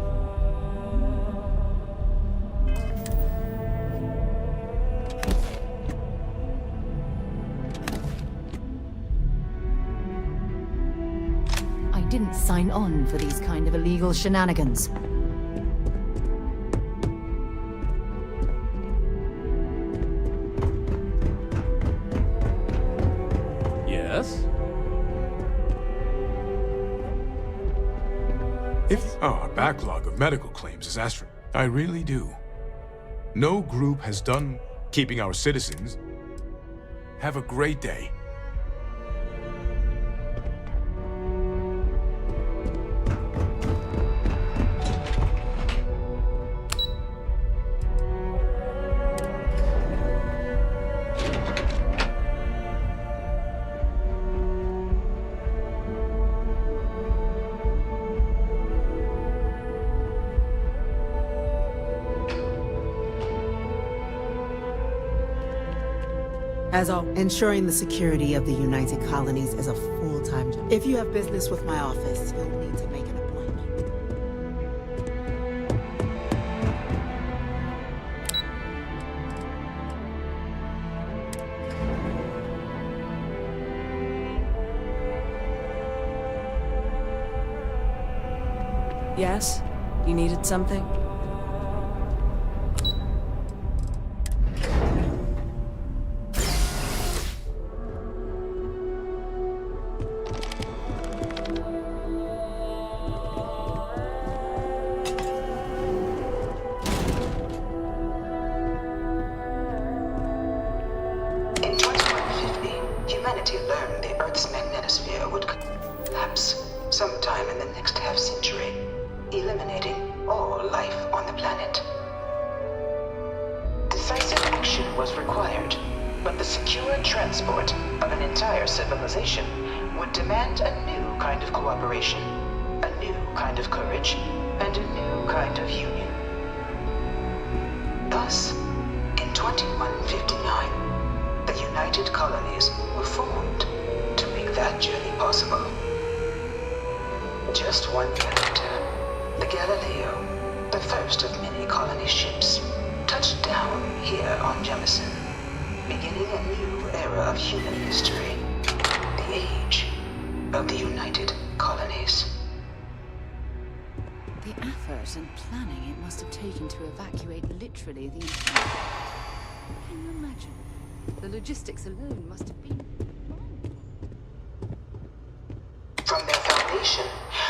sign on for these kind of illegal shenanigans. Yes? Our backlog of medical claims is astronomical. I really do. No group has done keeping our citizens. Have a great day. As all, ensuring the security of the United Colonies is a full-time job. If you have business with my office, you'll need to make an appointment. Yes? You needed something? Humanity learned the Earth's magnetosphere would collapse sometime in the next half-century, eliminating all life on the planet. Decisive action was required, but the secure transport of an entire civilization would demand a new kind of cooperation, a new kind of courage, and a new kind of union. Thus, in 2159, the United Colonies were formed to make that journey possible. Just one year later, the Galileo, the first of many colony ships, touched down here on Jemison, beginning a new era of human history, the age of the United Colonies. The effort and planning it must have taken to evacuate literally the entire... Can you imagine? The logistics alone must have been... From their foundation,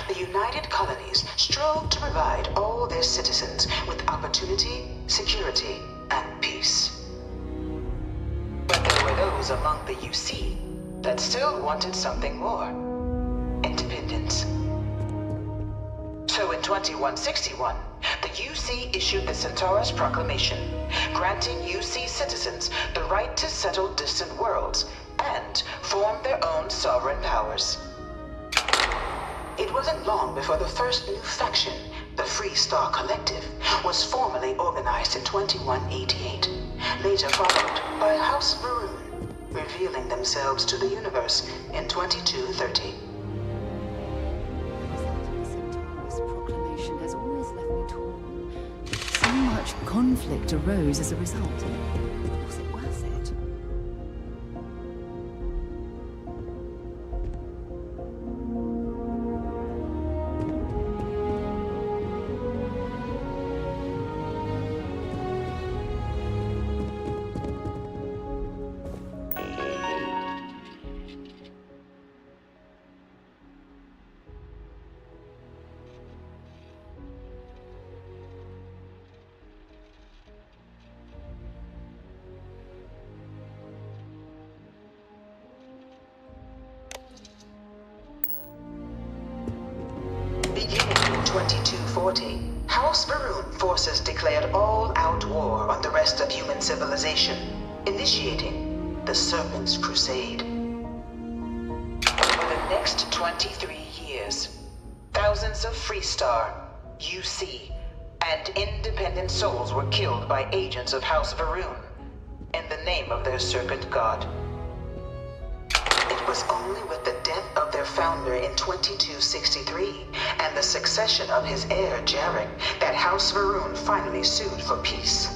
the United Colonies strove to provide all their citizens with opportunity, security, and peace. But there were those among the UC that still wanted something more. Independence. So in 2161, the UC issued the Centaurus Proclamation, granting UC citizens the right to settle distant worlds and form their own sovereign powers. It wasn't long before the first new faction, the Free Star Collective, was formally organized in 2188, later followed by House Varun, revealing themselves to the universe in 2230. Proclamation has always left me torn. So much conflict arose as a result. Was it worth it? Beginning in 2240, House Varun forces declared all-out war on the rest of human civilization, initiating the Serpent's Crusade. Over the next 23 years, thousands of Freestar, UC, and independent souls were killed by agents of House Varun in the name of their serpent god. It was only with the death of their founder in 2263 and the succession of his heir, Jarek, that House Varun finally sued for peace.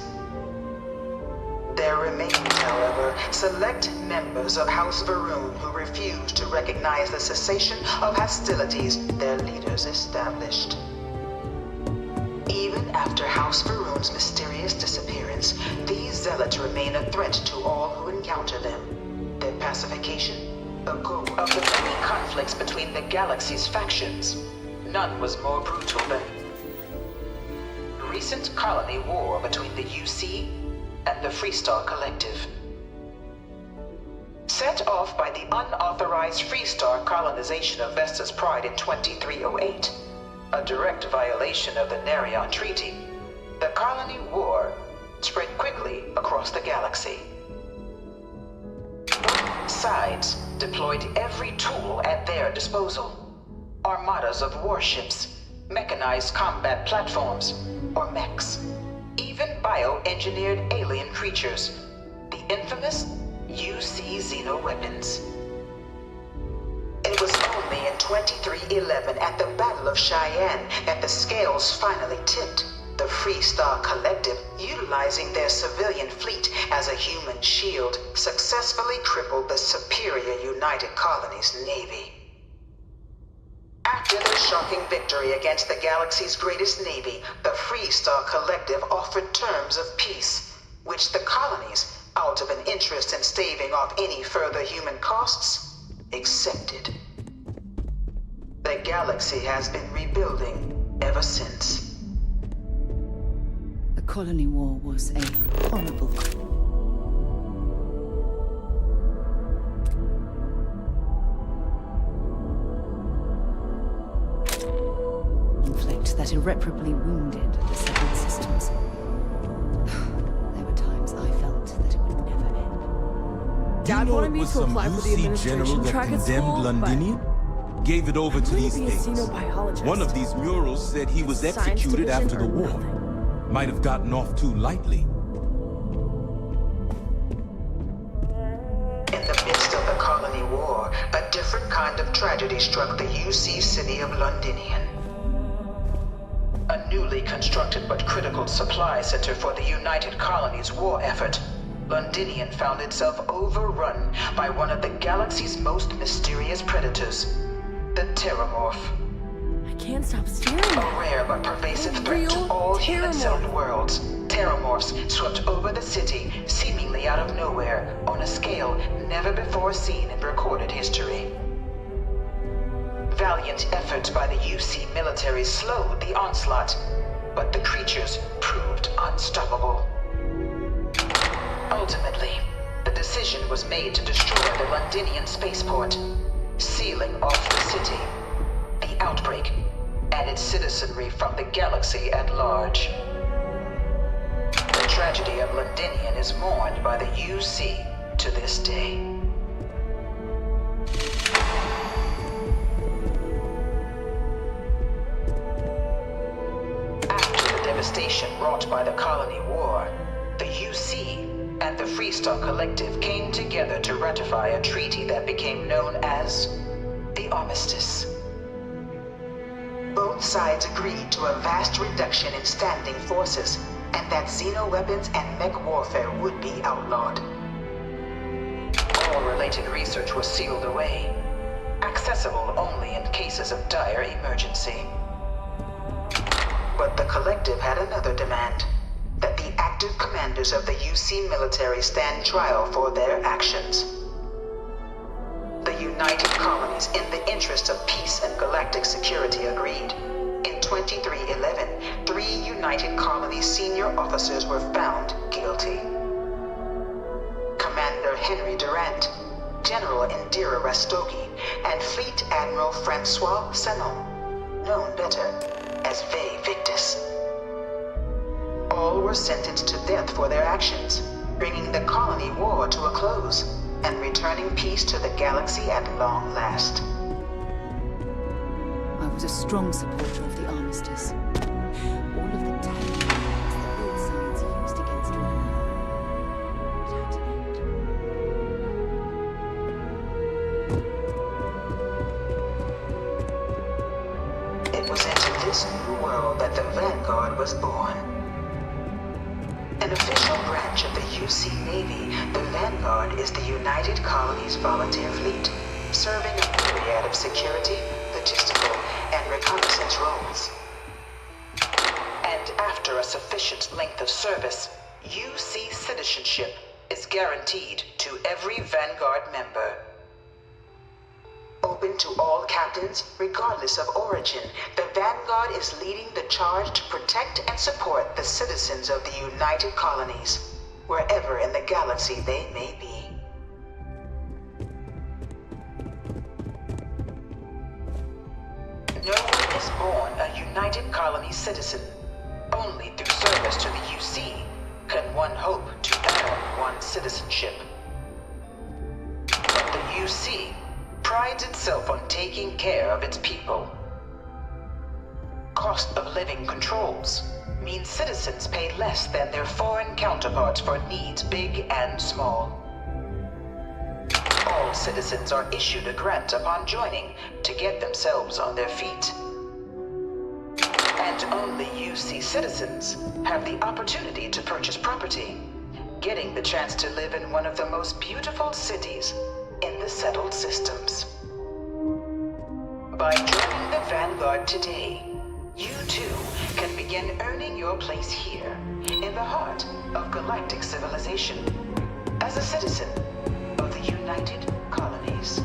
There remained, however, select members of House Varun who refused to recognize the cessation of hostilities their leaders established. Even after House Varun's mysterious disappearance, these zealots remain a threat to all who encounter them. Their pacification, a goal of the many conflicts between the galaxy's factions. None was more brutal than the recent colony war between the UC and the Freestar Collective. Set off by the unauthorized Freestar colonization of Vesta's Pride in 2308, a direct violation of the Nerion Treaty, the colony war spread quickly across the galaxy. Both sides deployed every tool at their disposal. Armadas of warships, mechanized combat platforms, or mechs, even bioengineered alien creatures, the infamous UC xeno-weapons. It was only in 2311 at the Battle of Cheyenne that the scales finally tipped. The Freestar Collective, utilizing their civilian fleet as a human shield, successfully crippled the superior United Colonies Navy. After their shocking victory against the galaxy's greatest navy, the Freestar Collective offered terms of peace, which the colonies, out of an interest in staving off any further human costs, accepted. The galaxy has been rebuilding ever since. The colony war was a horrible... conflict that irreparably wounded the settled systems. There were times I felt that it would never end. Do you know it was some UC general that condemned Londinium? Gave it over to these things. One of these murals said he was executed after the war. Might have gotten off too lightly. In the midst of the colony war, a different kind of tragedy struck the UC city of Londinium. A newly constructed but critical supply center for the United Colonies' war effort, Londinium found itself overrun by one of the galaxy's most mysterious predators, the Terramorph. I can't stop staring at it. A rare but pervasive threat to all human-settled worlds, Terramorphs swept over the city, seemingly out of nowhere, on a scale never before seen in recorded history. Valiant efforts by the UC military slowed the onslaught, but the creatures proved unstoppable. Ultimately, the decision was made to destroy the Londinian spaceport, sealing off the city, the outbreak, and its citizenry from the galaxy at large. The tragedy of Londinium is mourned by the UC to this day. Devastation wrought by the colony war, the UC and the Freestar Collective came together to ratify a treaty that became known as the Armistice. Both sides agreed to a vast reduction in standing forces, and that xeno-weapons and mech warfare would be outlawed. All related research was sealed away, accessible only in cases of dire emergency. But the Collective had another demand, that the active commanders of the UC military stand trial for their actions. The United Colonies, in the interest of peace and galactic security, agreed. In 2311, 3 United Colonies senior officers were found guilty. Commander Henry Durant, General Indira Rastogi, and Fleet Admiral Francois Sanon, known better as Ve Victus. All were sentenced to death for their actions, bringing the colony war to a close and returning peace to the galaxy at long last. I was a strong supporter of the Armistice. All of the tactics that both sides used against one another. It had to end. It was into this new world that the Vanguard was born. An official branch of the UC Navy, the Vanguard is the United Colonies Volunteer Fleet, serving a myriad of security, logistical, and reconnaissance roles. And after a sufficient length of service, UC citizenship is guaranteed to every Vanguard member. Open to all captains, regardless of origin, the Vanguard is leading the charge to protect and support the citizens of the United Colonies, wherever in the galaxy they may be. No one is born a United Colonies citizen. Only through service to the UC can one hope to earn one's citizenship. But the UC prides itself on taking care of its people. Cost of living controls means citizens pay less than their foreign counterparts for needs big and small. All citizens are issued a grant upon joining to get themselves on their feet. And only UC citizens have the opportunity to purchase property, getting the chance to live in one of the most beautiful cities in the settled systems. By joining the Vanguard today, you too can begin earning your place here, in the heart of galactic civilization, as a citizen of the United Colonies.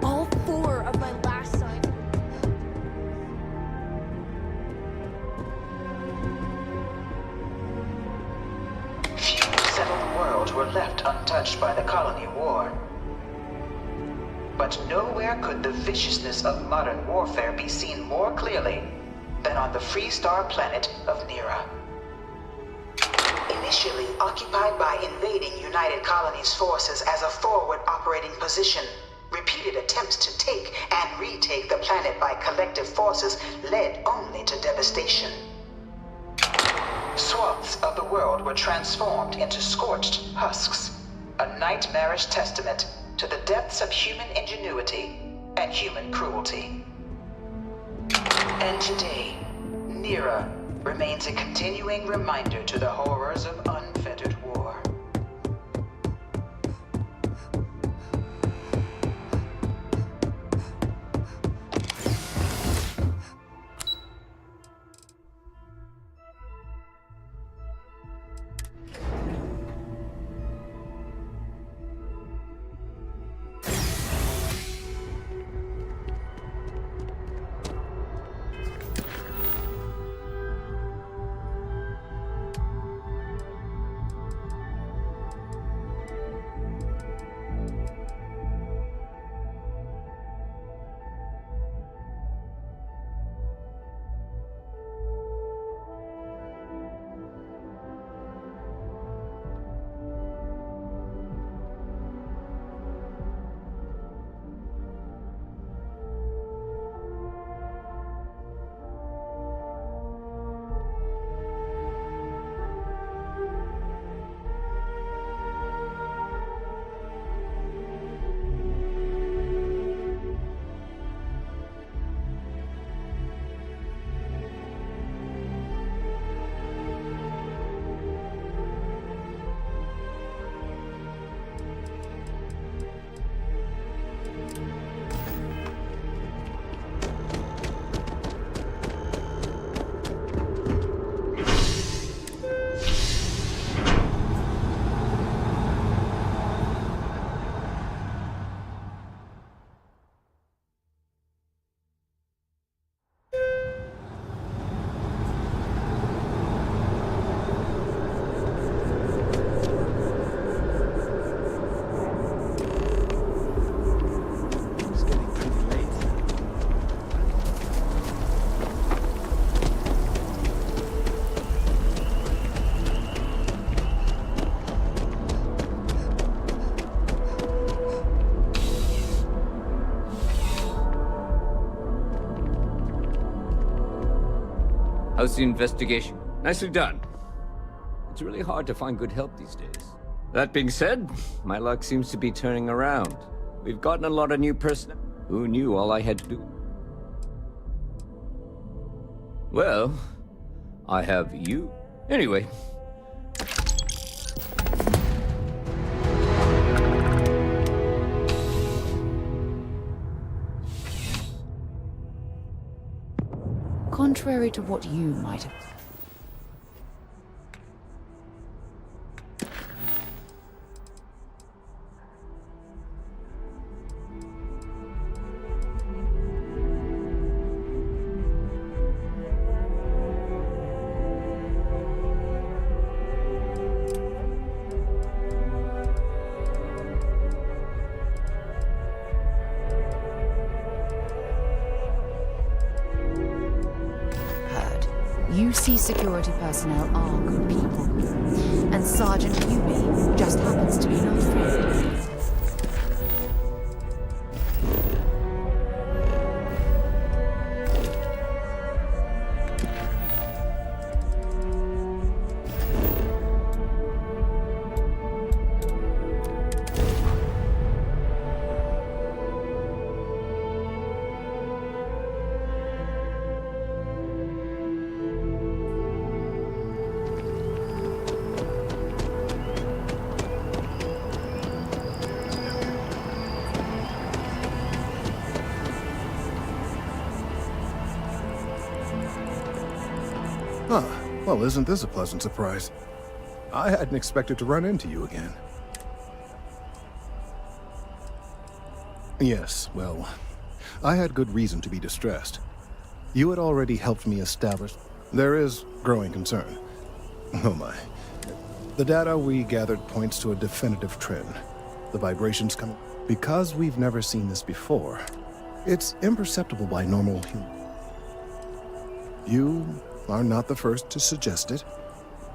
All 4 of my last sons. Few settled worlds were left untouched by the colony war. But nowhere could the viciousness of modern warfare be seen more clearly than on the Freestar planet of Nira. Initially occupied by invading United Colonies forces as a forward operating position, repeated attempts to take and retake the planet by collective forces led only to devastation. Swaths of the world were transformed into scorched husks, a nightmarish testament to the depths of human ingenuity and human cruelty. And today, Nira remains a continuing reminder to the horrors of unfettered war. How's the investigation? Nicely done. It's really hard to find good help these days. That being said, my luck seems to be turning around. We've gotten a lot of new personnel. Who knew all I had to do? Well, I have you. Anyway. Contrary to what you might have... UC security personnel are good people. And Sergeant Huey just happens to be an old friend. Huh. Well, isn't this a pleasant surprise? I hadn't expected to run into you again. Yes, well, I had good reason to be distressed. You had already helped me establish... There is growing concern. Oh my. The data we gathered points to a definitive trend. The vibrations coming... Because we've never seen this before, it's imperceptible by normal humans. You are not the first to suggest it.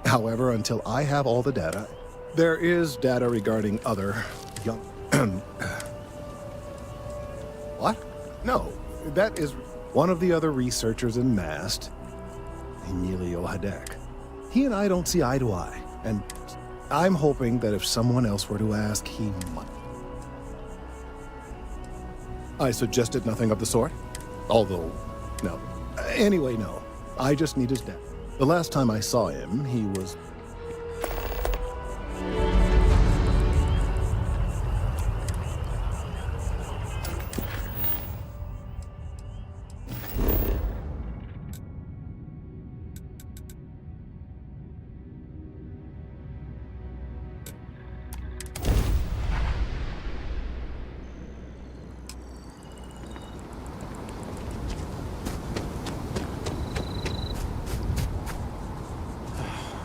However, until I have all the data, there is data regarding other young... What? No, that is one of the other researchers in MAST, Emilio Hadek. He and I don't see eye to eye, and I'm hoping that if someone else were to ask, he might. I suggested nothing of the sort, although, no. Anyway, no. I just need his dad. The last time I saw him, he was...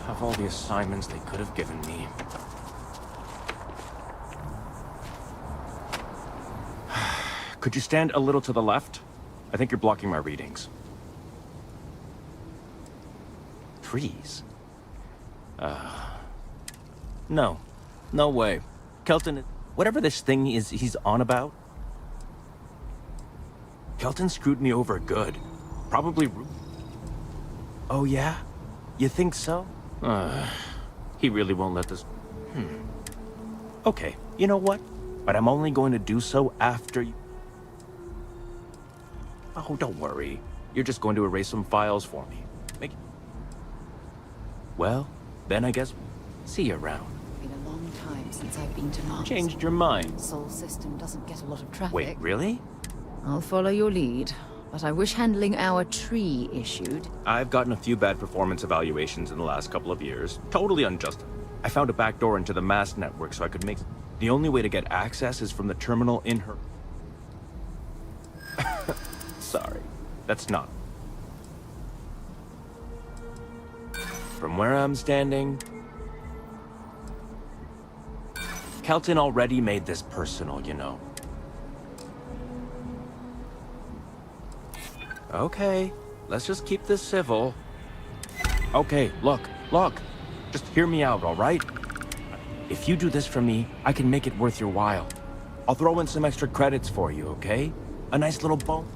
Of all the assignments they could have given me. Could you stand a little to the left? I think you're blocking my readings. Trees? No. No way. Kelton, whatever this thing is he's on about, Kelton screwed me over good. Probably... Oh yeah? You think so? He really won't let this... Okay, you know what? But I'm only going to do so after you... Oh, don't worry. You're just going to erase some files for me. Well, then I guess... See you around. Been a long time since I've been to Mars. Changed your mind. Sol system doesn't get a lot of traffic. Wait, really? I'll follow your lead, but I wish handling our tree issued. I've gotten a few bad performance evaluations in the last couple of years. Totally unjust. I found a back door into the MAST network so I could make... The only way to get access is from the terminal in her... Sorry, that's not... From where I'm standing... Kelton already made this personal, you know. Okay, let's just keep this civil. Okay, look. Just hear me out, all right? If you do this for me, I can make it worth your while. I'll throw in some extra credits for you, okay? A nice little bone.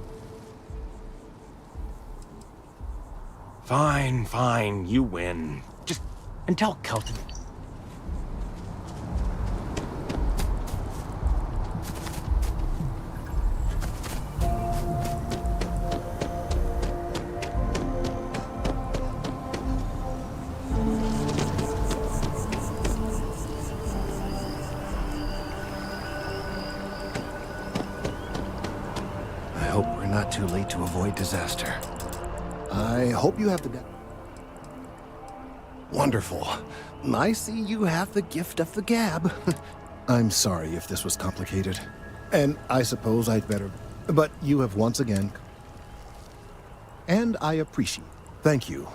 Fine, you win. Just... and tell Kelton... too late to avoid disaster. I hope you have the... Wonderful. I see you have the gift of the gab. I'm sorry if this was complicated. And I suppose I'd better... But you have once again... And I appreciate it. Thank you.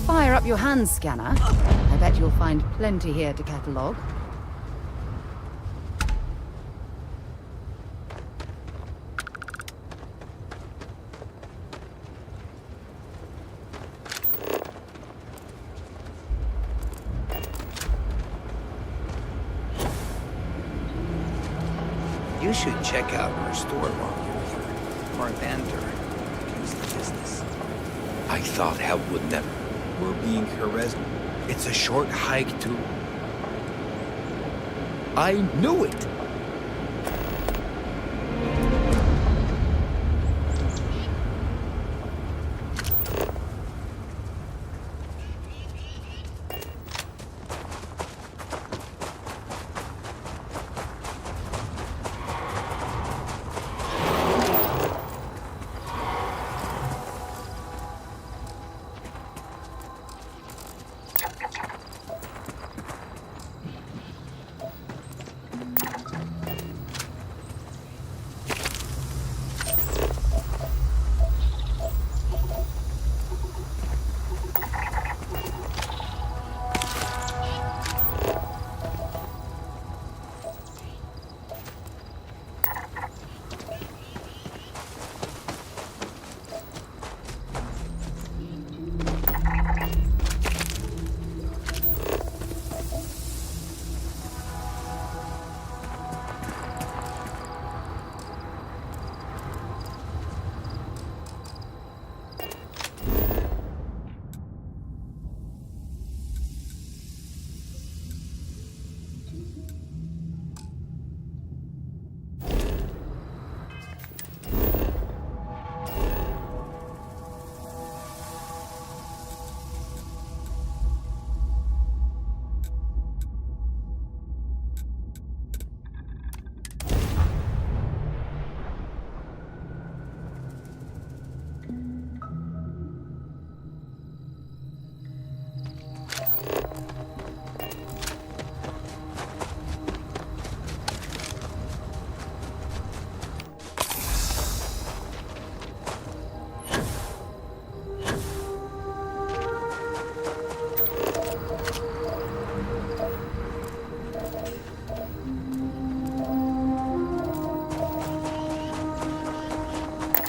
Fire up your hand scanner. I bet you'll find plenty here to catalogue. You should check out our store while you're here. Marthander use the business. I thought hell would never. We're being harassed. It's a short hike to... I knew it!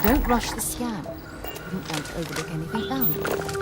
Don't rush the scan. Wouldn't want to overlook anything valuable.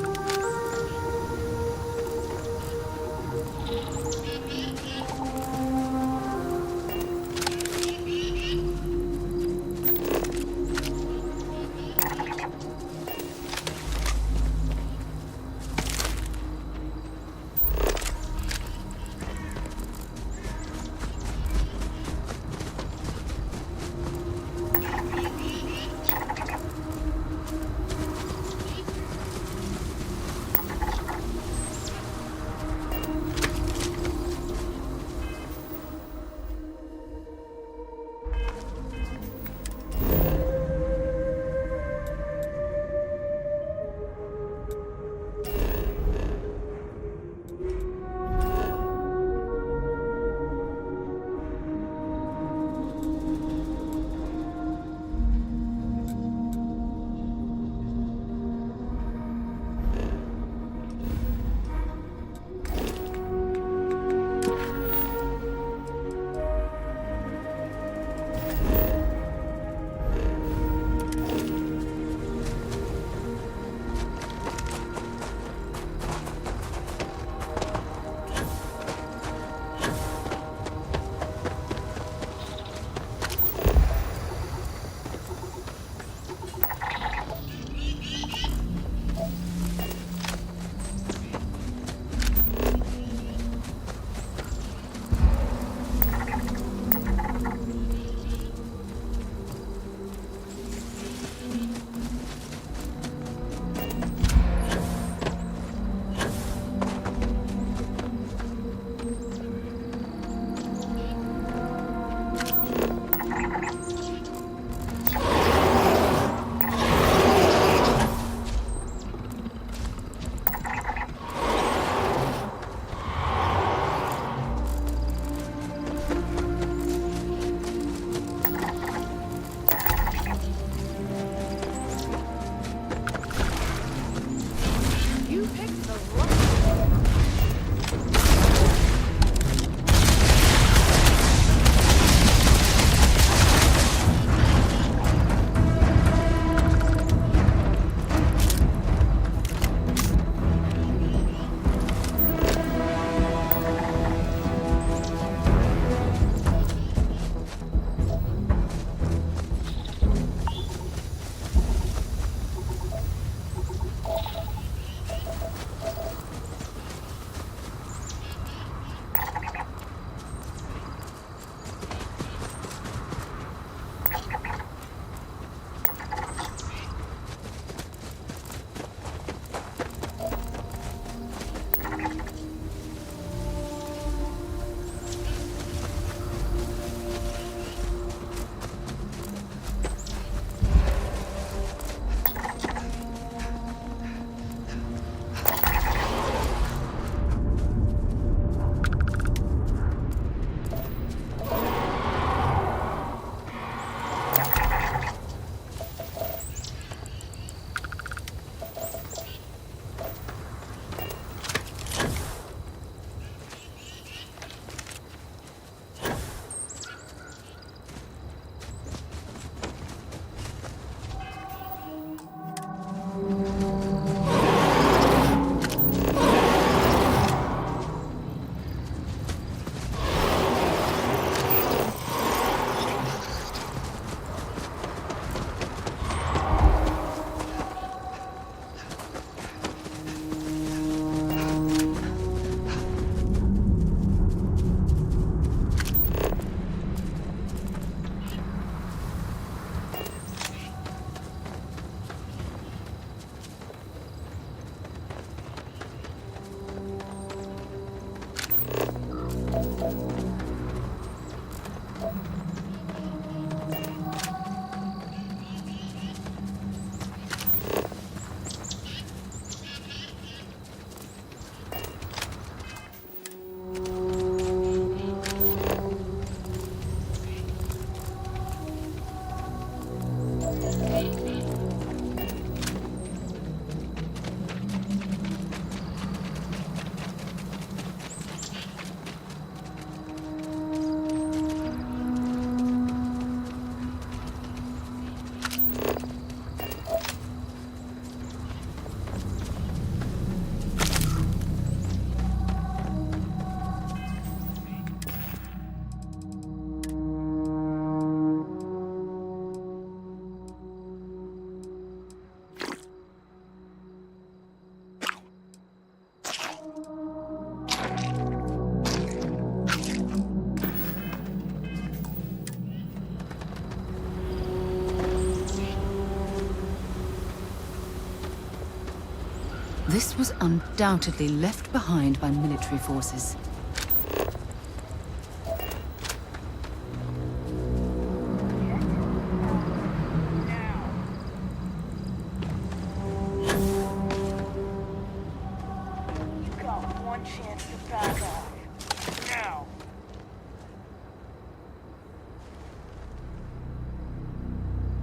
This was undoubtedly left behind by military forces.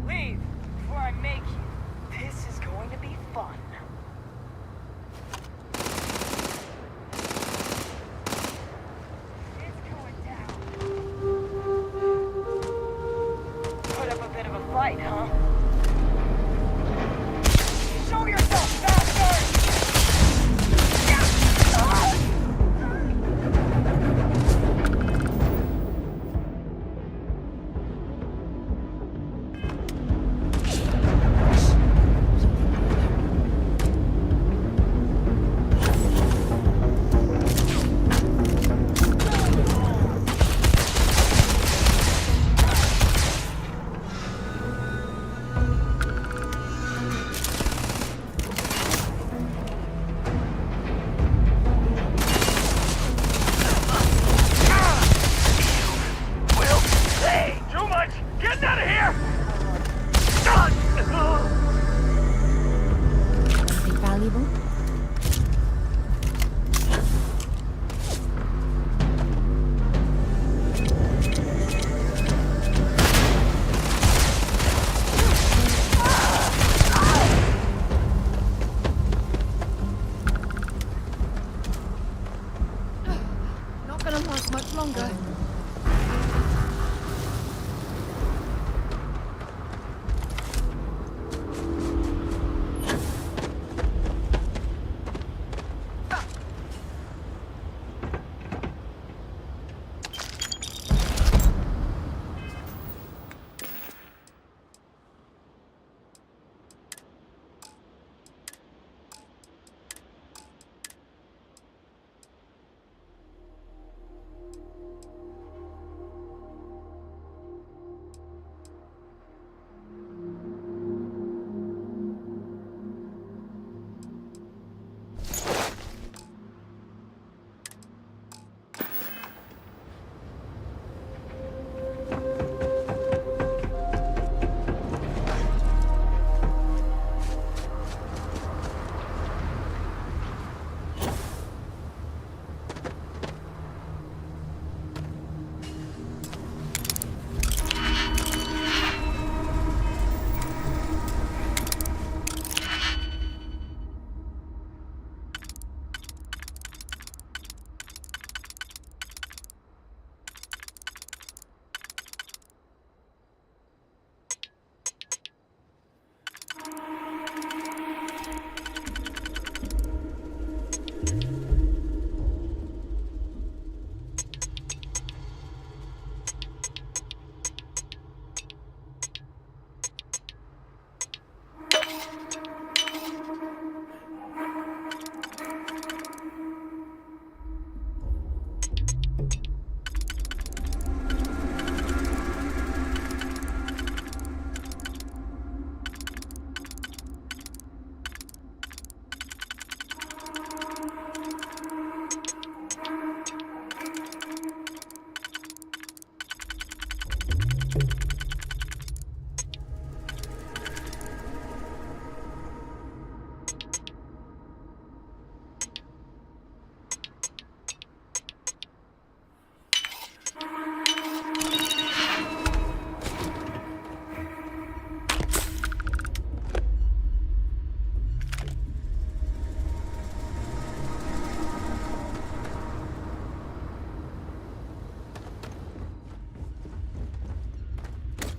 Leave before I make you. This is going to be fun. It's going down. Put up a bit of a fight, huh? Show yourself, bastard!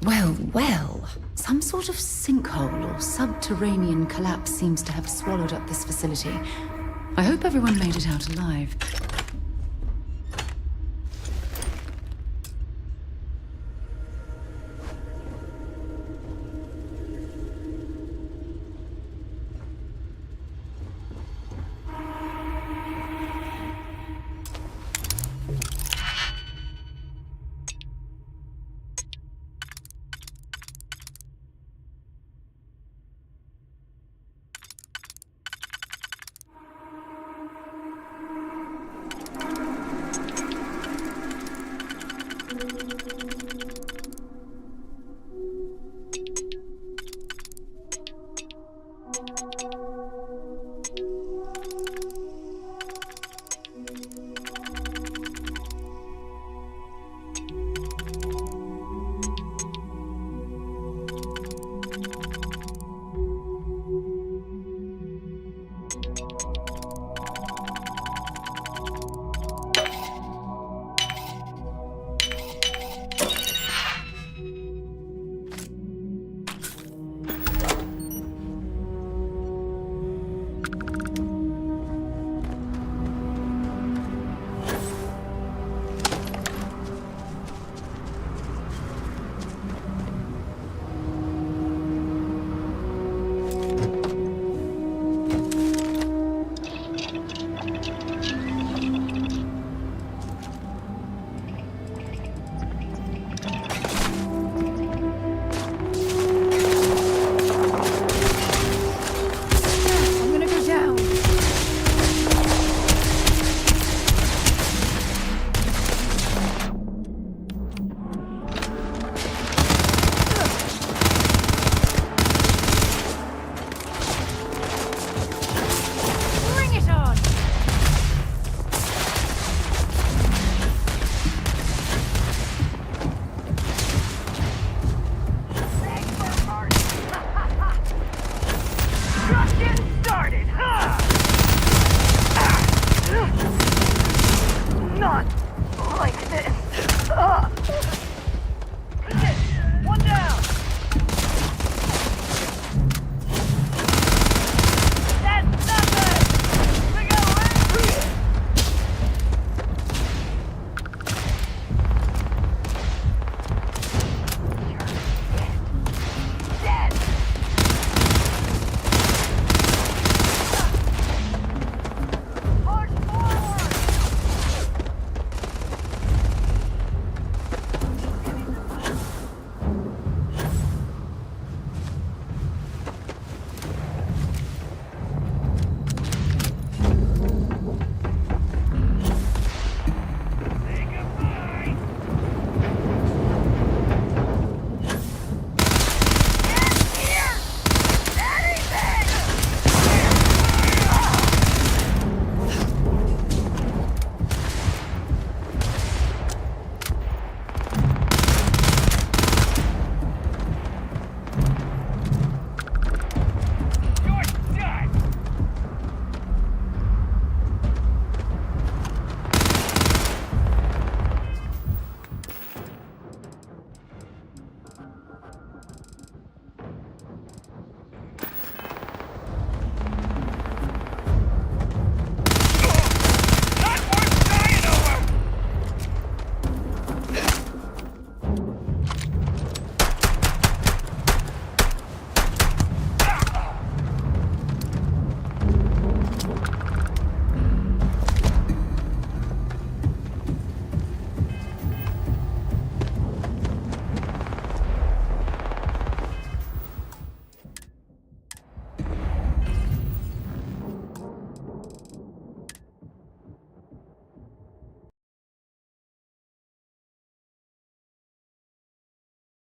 Well, well. Some sort of sinkhole or subterranean collapse seems to have swallowed up this facility. I hope everyone made it out alive.